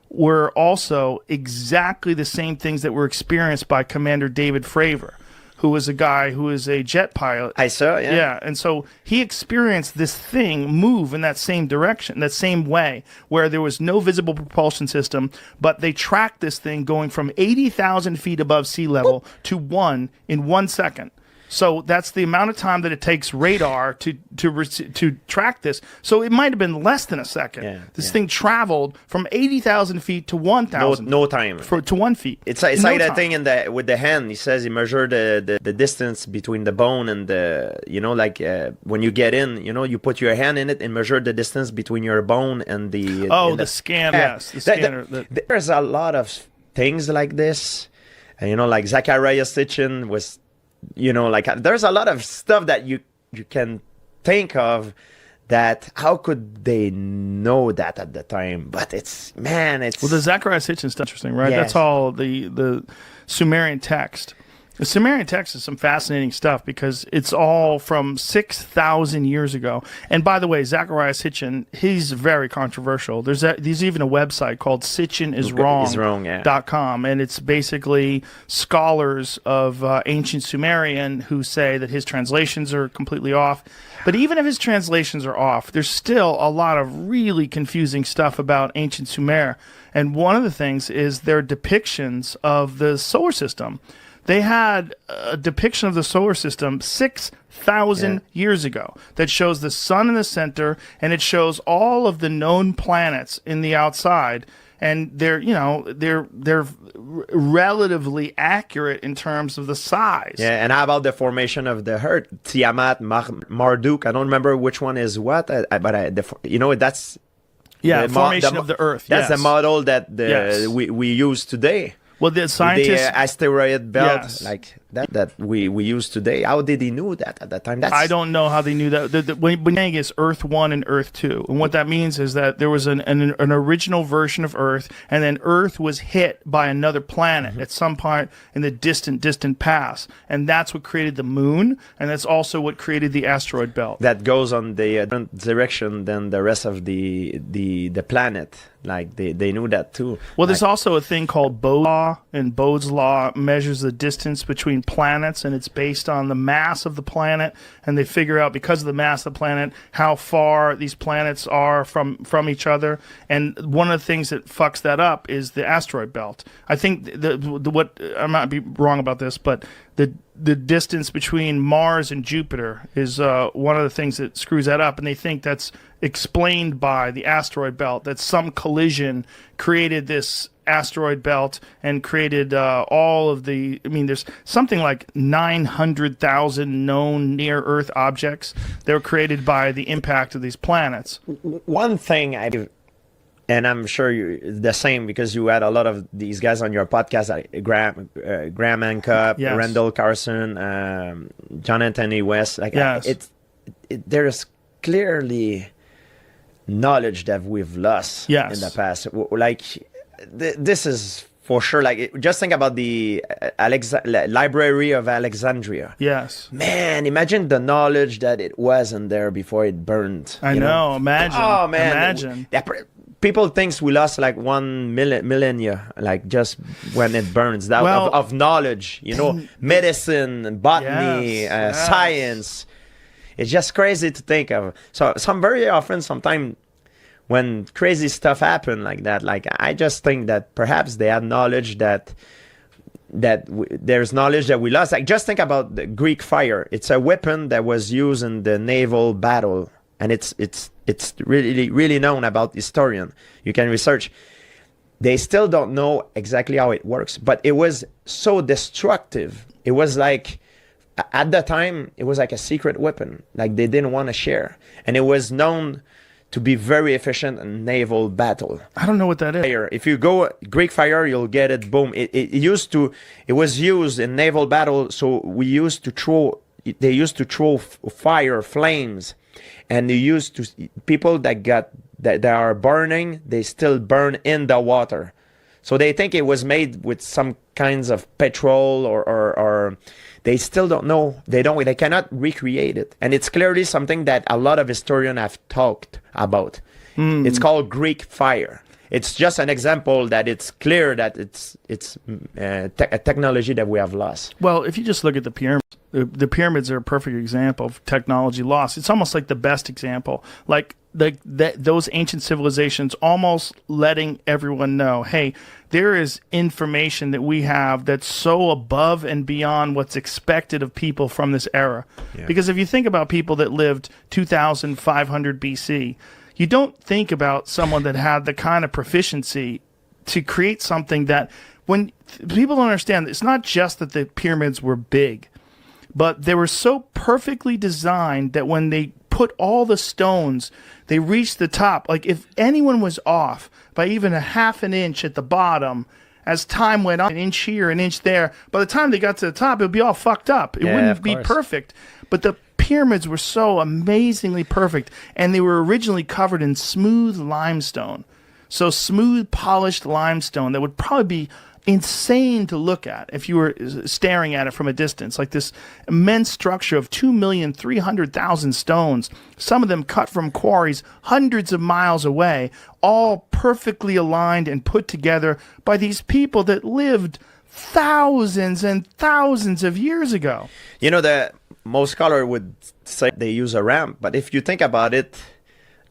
were also exactly the same things that were experienced by Commander David Fravor, who was a guy who is a jet pilot. I saw, yeah. Yeah, and so he experienced this thing move in that same direction, that same way, where there was no visible propulsion system, but they tracked this thing going from 80,000 feet above sea level to 1 in 1 second. So that's the amount of time that it takes radar to track this. So it might have been less than a second. Yeah, this thing traveled from 80,000 feet to 1,000. No time. To 1 feet. It's No like that time. thing with the hand. He says he measured the distance between the bone and when you get in, you put your hand in it and measure the distance between your bone and the... the scanner. Yeah. Yes, the scanner. There's a lot of things like this. And, like Zacharias Sitchin was... there's a lot of stuff that you can think of that how could they know that at the time? But it's Well, the Zacharias Sitchin stuff interesting, right? Yes. That's all the Sumerian text. The Sumerian text is some fascinating stuff because it's all from 6,000 years ago. And by the way, Zacharias Sitchin, he's very controversial. There's even a website called SitchinIsWrong.com, and it's basically scholars of ancient Sumerian who say that his translations are completely off. But even if his translations are off, there's still a lot of really confusing stuff about ancient Sumer. And one of the things is their depictions of the solar system. They had a depiction of the solar system 6,000 years ago that shows the sun in the center, and it shows all of the known planets in the outside. And they're relatively accurate in terms of the size. Yeah, and how about the formation of the Earth? Tiamat, Marduk. I don't remember which one is what, that's Yeah, formation of the Earth. That's the model that Yes. we use today. Well, the scientists. The asteroid belt, Yes. like that we use today. How did he know that at that time? I don't know how they knew that. When saying is Earth 1 and Earth 2. And what that means is that there was an original version of Earth, and then Earth was hit by another planet at some point in the distant past. And that's what created the moon, and that's also what created the asteroid belt. That goes on the different direction than the rest of the planet. Like they knew that too. Well, there's also a thing called Bode's law, and Bode's law measures the distance between planets, and it's based on the mass of the planet, and they figure out, because of the mass of the planet, how far these planets are from each other. And one of the things that fucks that up is the asteroid belt. I think what I might be wrong about this, but the distance between Mars and Jupiter is one of the things that screws that up, and they think that's explained by the asteroid belt, that some collision created this asteroid belt and created all of the, there's something like 900,000 known near-Earth objects that were created by the impact of these planets. One thing and I'm sure you're the same because you had a lot of these guys on your podcast, like Graham Hancock, Yes. Randall Carson, John Anthony West. Like Yes. there's clearly knowledge that we've lost Yes. in the past. Like this is for sure. Like just think about the Library of Alexandria. Yes. Man, imagine the knowledge that it was in there before it burned. I know. Imagine. Oh man! Imagine. People thinks we lost like 1 millennia, like just when it burns. That Well, of knowledge, medicine, botany, Yes. science. It's just crazy to think of. So very often, sometimes when crazy stuff happen like that, like I just think that perhaps they had knowledge that there's knowledge that we lost. Like just think about the Greek fire. It's a weapon that was used in the naval battle, and it's really known about historian. You can research. They still don't know exactly how it works, but it was so destructive. It was like at the time it was like a secret weapon, like they didn't want to share, and it was known to be very efficient in naval battle. I don't know what that is. Fire. If you go Greek fire, you'll get it. Boom! It was used in naval battle. So they used to throw fire flames, and they used to people that are burning. They still burn in the water. So they think it was made with some kinds of petrol or they still don't know. They cannot recreate it. And it's clearly something that a lot of historians have talked about. It's called Greek fire. It's just an example that it's clear that it's a technology that we have lost. Well, if you just look at the pyramids, the pyramids are a perfect example of technology lost. It's almost like the best example. Like those ancient civilizations almost letting everyone know, hey, there is information that we have that's so above and beyond what's expected of people from this era. Yeah. Because if you think about people that lived 2,500 BC, you don't think about someone that had the kind of proficiency to create something that, when people don't understand, it's not just that the pyramids were big, but they were so perfectly designed that when they put all the stones, they reached the top. Like if anyone was off by even a half an inch at the bottom, as time went on, an inch here, an inch there, by the time they got to the top, it would be all fucked up. It wouldn't be perfect. But the pyramids were so amazingly perfect, and they were originally covered in smooth limestone. So smooth, polished limestone that would probably be insane to look at if you were staring at it from a distance, like this immense structure of 2,300,000 stones, some of them cut from quarries hundreds of miles away, all perfectly aligned and put together by these people that lived thousands and thousands of years ago. Most scholars would say they use a ramp, but if you think about it,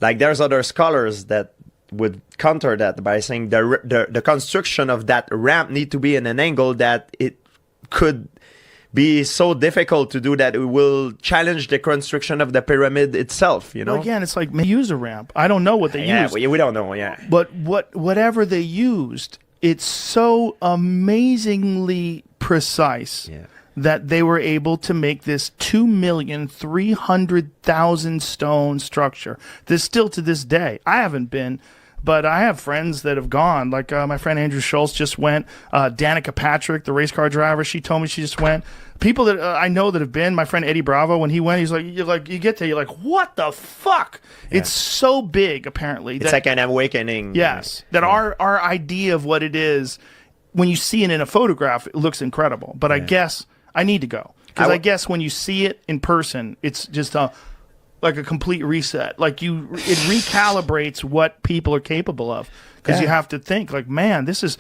like there's other scholars that would counter that by saying the construction of that ramp need to be in an angle that it could be so difficult to do that it will challenge the construction of the pyramid itself, you know? Well, again, it's like use a ramp. I don't know what they Yeah, used. we don't know, yeah. But whatever they used, it's so amazingly precise that they were able to make this 2,300,000 stone structure. This still to this day. I haven't been, but I have friends that have gone. Like my friend Andrew Schultz just went. Danica Patrick, the race car driver, she told me she just went. People that I know that have been. My friend Eddie Bravo, when he went, he's like, you get there, you're like, what the fuck? Yeah. It's so big, apparently. It's like an awakening. Yes, that our idea of what it is, when you see it in a photograph, it looks incredible. But I guess I need to go because I guess when you see it in person, it's just like a complete reset. Like it recalibrates what people are capable of because you have to think like, man, this is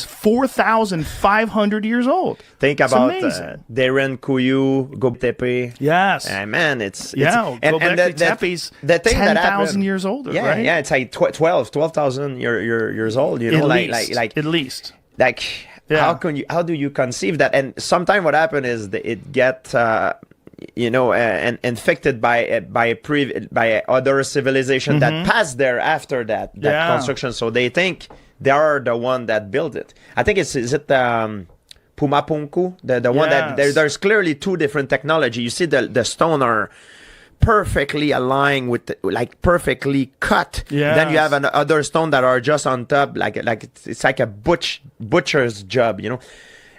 4,500 years old. Think about Darren Kuyu, Gobtepe. Yes. Man, it's Gobekli Tepe's 10,000 years older, right? Yeah, it's like 12,000 years old, you know, like at least. Like how do you conceive that? And sometimes what happens is that it gets and infected by other civilization that passed there after that construction, so they think they are the one that built it. I think is it Pumapunku, the one that there's clearly two different technology. You see the stone are perfectly aligned with like perfectly cut. Then you have other stone that are just on top, like it's like a butcher's job, you know,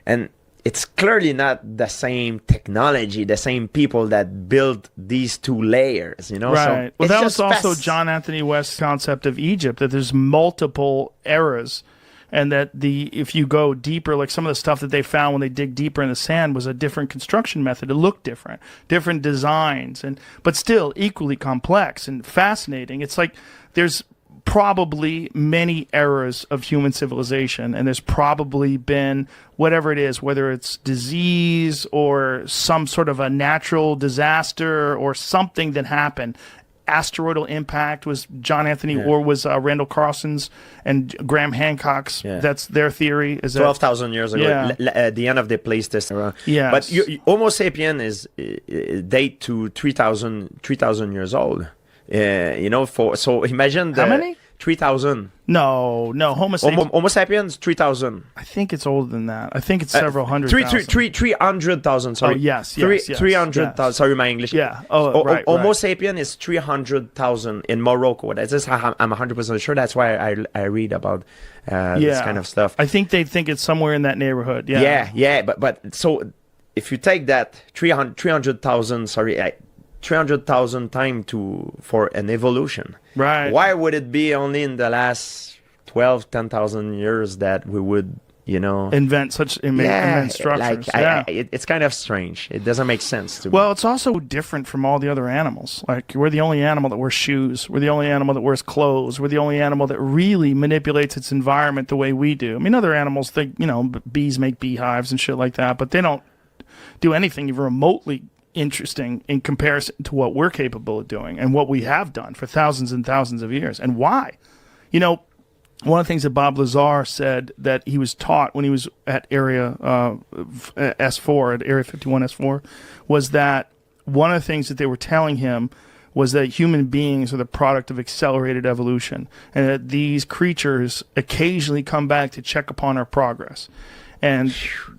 and it's clearly not the same technology, the same people that built these two layers, you know. Right. So well, that was also John Anthony West's concept of Egypt, that there's multiple eras, and that if you go deeper, like some of the stuff that they found when they dig deeper in the sand was a different construction method. It looked different designs, but still equally complex and fascinating. It's like there's probably many eras of human civilization, and there's probably been whatever it is, whether it's disease or some sort of a natural disaster or something that happened. Asteroidal impact was John Anthony or was Randall Carlson's and Graham Hancock's. That's their theory. Is 12,000 years ago, at the end of the Pleistocene. Yeah, but Homo sapien is date to 3,000 years old. So imagine how many? 3,000. No, Homo sapiens. Homo sapiens 3,000. I think it's older than that. I think it's several hundred. 300,000. Sorry. Oh, yes. 300,000. Sorry, my English. Yeah. Oh, right. Homo sapien is 300,000 in Morocco. I'm 100% sure. That's why I read about this kind of stuff. I think they think it's somewhere in that neighborhood. Yeah. But so if you take that 300,000, 300,000 time for an evolution. Right. Why would it be only in the last 10,000 years that we would, invent structures? It's kind of strange. It doesn't make sense to me. Well, it's also different from all the other animals. Like, we're the only animal that wears shoes. We're the only animal that wears clothes. We're the only animal that really manipulates its environment the way we do. I mean, other animals think, bees make beehives and shit like that, but they don't do anything even remotely interesting in comparison to what we're capable of doing and what we have done for thousands and thousands of years. And why? One of the things that Bob Lazar said that he was taught when he was at Area S4, at Area 51 S4, was that one of the things that they were telling him was that human beings are the product of accelerated evolution, and that these creatures occasionally come back to check upon our progress. And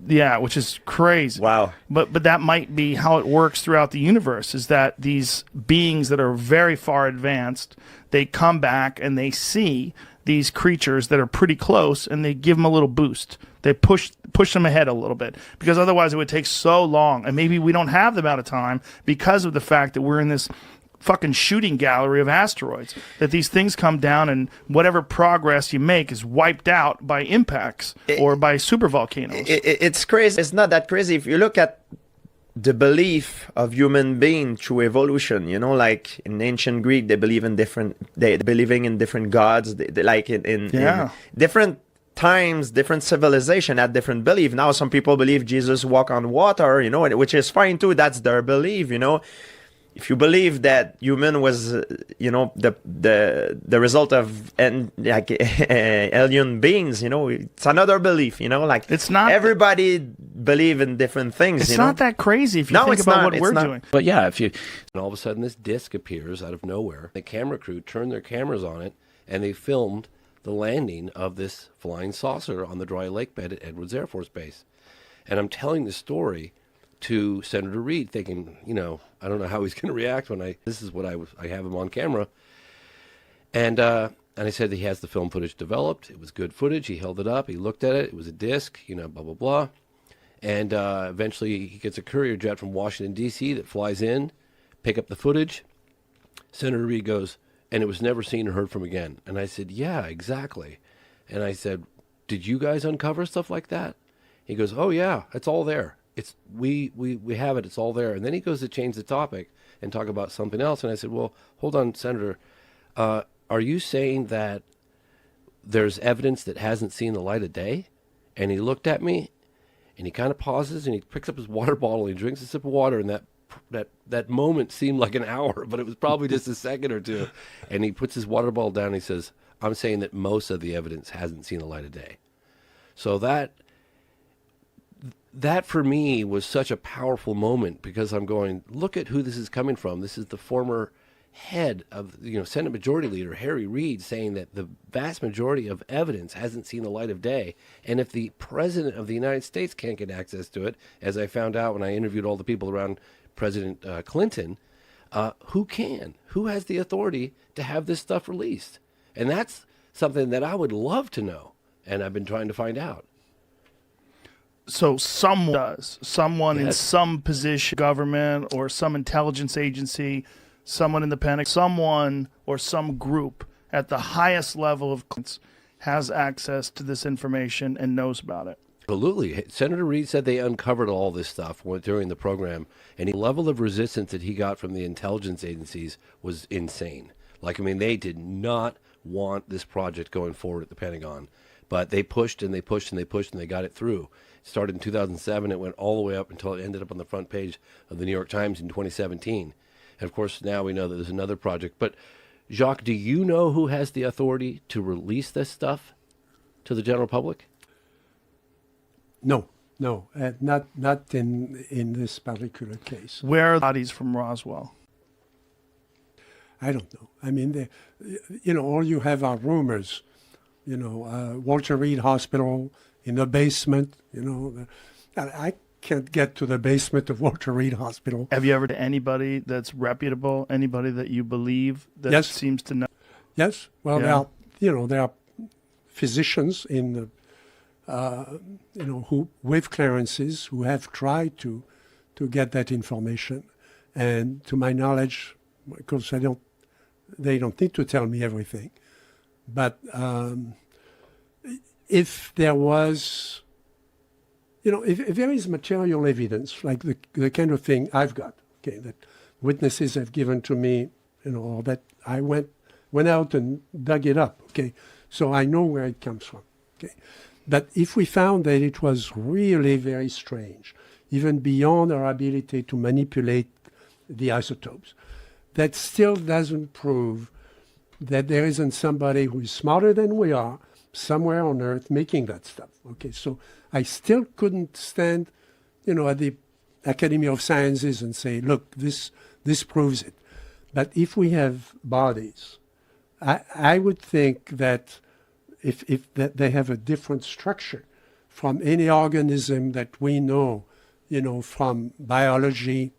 which is crazy. Wow. But that might be how it works throughout the universe, is that these beings that are very far advanced, they come back and they see these creatures that are pretty close, and they give them a little boost. They push them ahead a little bit, because otherwise it would take so long. And maybe we don't have the amount of time because of the fact that we're in this fucking shooting gallery of asteroids, that these things come down and whatever progress you make is wiped out by impacts or by supervolcanoes. It's crazy. It's not that crazy. If you look at the belief of human being through evolution, like in ancient Greek, they believe in different gods, like in different times, different civilization had different belief. Now some people believe Jesus walked on water, which is fine too. That's their belief, If you believe that human was, the result of alien beings, it's another belief, Like, it's not everybody believe in different things. It's you know? not that crazy if you No, think it's about not. what It's we're not. doing. But yeah, if you And all of a sudden, this disc appears out of nowhere. The camera crew turned their cameras on it, and they filmed the landing of this flying saucer on the dry lake bed at Edwards Air Force Base. And I'm telling the story to Senator Reid, thinking, I don't know how he's going to react when this is what I have him on camera. And I said that he has the film footage developed. It was good footage. He held it up. He looked at it. It was a disc, blah, blah, blah. And eventually he gets a courier jet from Washington, D.C. that flies in, pick up the footage. Senator Reid goes, and it was never seen or heard from again. And I said, yeah, exactly. And I said, did you guys uncover stuff like that? He goes, oh, yeah, it's all there. We have it. It's all there. And then he goes to change the topic and talk about something else. And I said, well, hold on, Senator. Are you saying that there's evidence that hasn't seen the light of day? And he looked at me, and he kind of pauses, and he picks up his water bottle, and he drinks a sip of water, and that moment seemed like an hour, but it was probably just a second or two. And he puts his water bottle down, and he says, I'm saying that most of the evidence hasn't seen the light of day. So that for me was such a powerful moment, because I'm going, look at who this is coming from. This is the former head of, Senate Majority Leader Harry Reid, saying that the vast majority of evidence hasn't seen the light of day. And if the President of the United States can't get access to it, as I found out when I interviewed all the people around President Clinton, who can? Who has the authority to have this stuff released? And that's something that I would love to know, and I've been trying to find out. So someone does. Someone in Yes. some position, government or some intelligence agency, someone in the Pentagon, someone or some group at the highest level of clearance has access to this information and knows about it. Absolutely. Senator Reid said they uncovered all this stuff during the program, and the level of resistance that he got from the intelligence agencies was insane. They did not want this project going forward at the Pentagon, but they pushed and they pushed and they pushed, and they got it through. It started in 2007. It went all the way up until it ended up on the front page of the New York Times in 2017. And of course, now we know that there's another project. But Jacques, do you know who has the authority to release this stuff to the general public? No, not in this particular case. Where are the bodies from Roswell? I don't know. All you have are rumors. Walter Reed Hospital in the basement. I can't get to the basement of Walter Reed Hospital. Have you ever to anybody that's reputable, anybody that you believe that Yes. seems to know? Yes. Well, Yeah. there are physicians in the, who with clearances who have tried to get that information, and to my knowledge, because they don't need to tell me everything, but if there was, if there is material evidence, like the kind of thing I've got, okay, that witnesses have given to me, or that I went out and dug it up, okay, so I know where it comes from, okay. But if we found that it was really very strange, even beyond our ability to manipulate the isotopes, that still doesn't prove that there isn't somebody who is smarter than we are somewhere on Earth making that stuff. Okay, so I still couldn't stand, at the Academy of Sciences and say, look, this proves it. But if we have bodies, I would think that if that they have a different structure from any organism that we know, from biology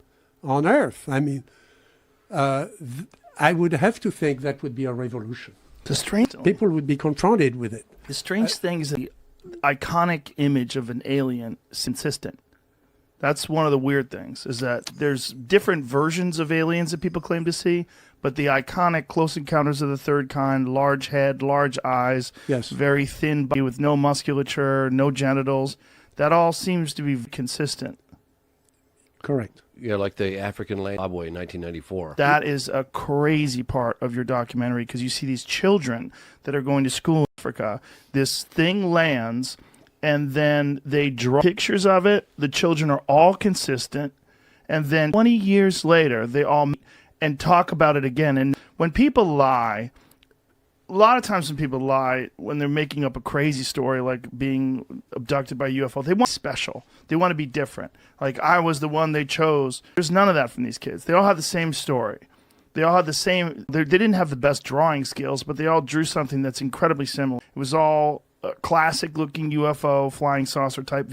on Earth. I would have to think that would be a revolution. The strange People would be confronted with it. The strange thing is that the iconic image of an alien is consistent. That's one of the weird things, is that there's different versions of aliens that people claim to see, but the iconic Close Encounters of the Third Kind, large head, large eyes, Yes. very thin body with no musculature, no genitals, that all seems to be consistent. Correct. Yeah, like the African land Zimbabwe in 1994. That is a crazy part of your documentary, because you see these children that are going to school in Africa. This thing lands, and then they draw pictures of it. The children are all consistent. And then 20 years later, they all meet and talk about it again. And when people lie, a lot of times when people lie, when they're making up a crazy story like being abducted by a UFO, they want special. They want to be different. Like, I was the one they chose. There's none of that from these kids. They all have the same story. They all had the same. They didn't have the best drawing skills, but they all drew something that's incredibly similar. It was all a classic-looking UFO, flying saucer type,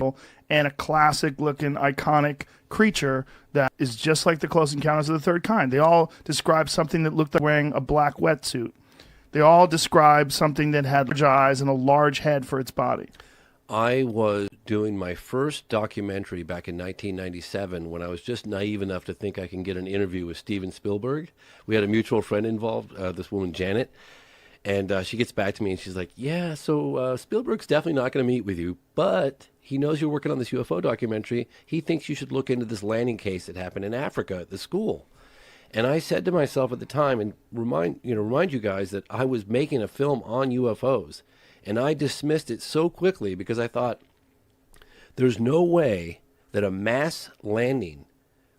and a classic-looking, iconic creature that is just like the Close Encounters of the Third Kind. They all described something that looked like wearing a black wetsuit. They all described something that had large eyes and a large head for its body. I was doing my first documentary back in 1997 when I was just naive enough to think I can get an interview with Steven Spielberg. We had a mutual friend involved, this woman, Janet, and she gets back to me and she's like, yeah, so Spielberg's definitely not going to meet with you, but he knows you're working on this UFO documentary. He thinks you should look into this landing case that happened in Africa at the school. And I said to myself at the time, and remind you guys that I was making a film on UFOs. And I dismissed it so quickly because I thought, there's no way that a mass landing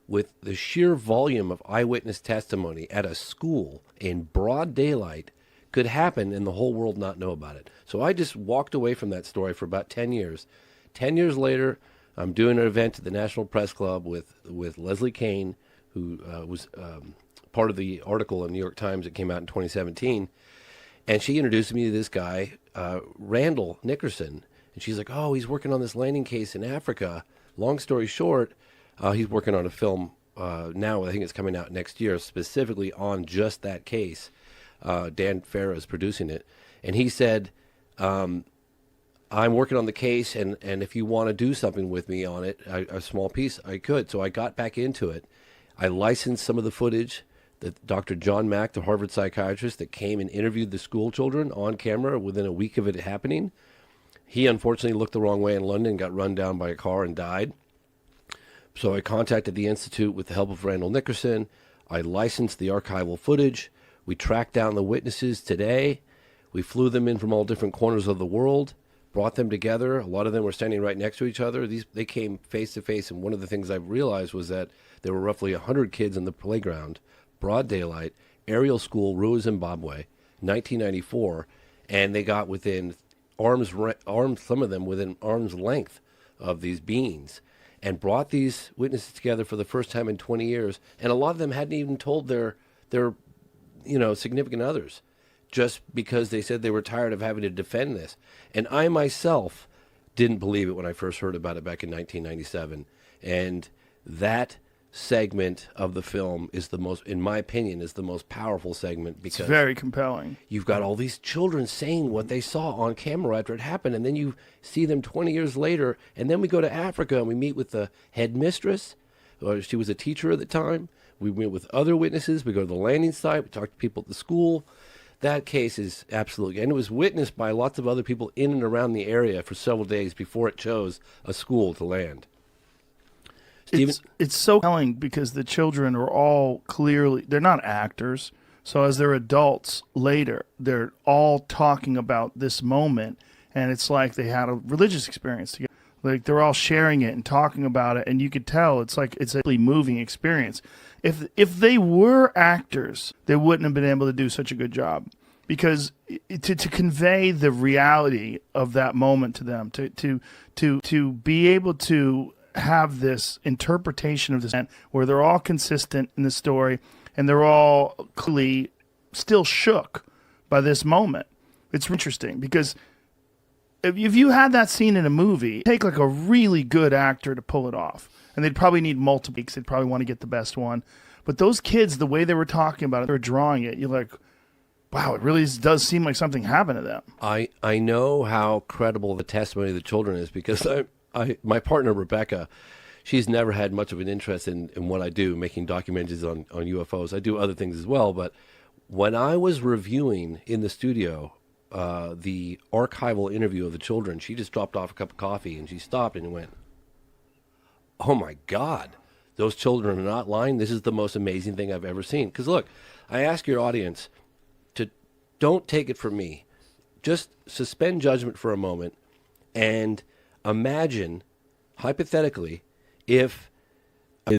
with the sheer volume of eyewitness testimony at a school in broad daylight could happen and the whole world not know about it. So I just walked away from that story for about 10 years. 10 years later, I'm doing an event at the National Press Club with Leslie Kean, who was part of the article in the New York Times that came out in 2017. And she introduced me to this guy, Randall Nickerson. And she's like, oh, he's working on this landing case in Africa. Long story short, he's working on a film now. I think it's coming out next year, specifically on just that case. Dan Farah is producing it. And he said, I'm working on the case, and if you want to do something with me on it, a small piece, I could. So I got back into it. I licensed some of the footage that Dr. John Mack, the Harvard psychiatrist that came and interviewed the school children on camera within a week of it happening. He unfortunately looked the wrong way in London, got run down by a car and died. So I contacted the Institute with the help of Randall Nickerson. I licensed the archival footage. We tracked down the witnesses today. We flew them in from all different corners of the world, brought them together. A lot of them were standing right next to each other. They came face to face, and one of the things I realized was that there were roughly 100 kids in the playground, broad daylight, aerial school, Rua, Zimbabwe, 1994, and they got within some of them within arm's length of these beings, and brought these witnesses together for the first time in 20 years. And a lot of them hadn't even told their significant others, just because they said they were tired of having to defend this. And I myself didn't believe it when I first heard about it back in 1997. And that segment of the film is the most, in my opinion, is the most powerful segment, because it's very compelling. You've got all these children saying what they saw on camera after it happened, and then you see them 20 years later, and then we go to Africa and we meet with the headmistress, or she was a teacher at the time. We meet with other witnesses. We go to the landing site. We talk to people at the school. That case is absolutely, and it was witnessed by lots of other people in and around the area for several days before it chose a school to land. It's so telling because the children are all clearly, they're not actors. So as they're adults later, they're all talking about this moment, and it's like they had a religious experience together. Like, they're all sharing it and talking about it, and you could tell it's a really moving experience. If they were actors, they wouldn't have been able to do such a good job, because to convey the reality of that moment to them, to be able to have this interpretation of this event where they're all consistent in the story and they're all clearly still shook by this moment. It's interesting because if you had that scene in a movie, take like a really good actor to pull it off, and they'd probably need multiple weeks. They'd probably want to get the best one. But those kids, the way they were talking about it, they were drawing it, you're like, wow, it really does seem like something happened to them. I know how credible the testimony of the children is, because my partner, Rebecca, she's never had much of an interest in what I do, making documentaries on UFOs. I do other things as well, but when I was reviewing in the studio the archival interview of the children, she just dropped off a cup of coffee and she stopped and went, oh my God, those children are not lying. This is the most amazing thing I've ever seen. Because look, I ask your audience to don't take it from me. Just suspend judgment for a moment and imagine, hypothetically, if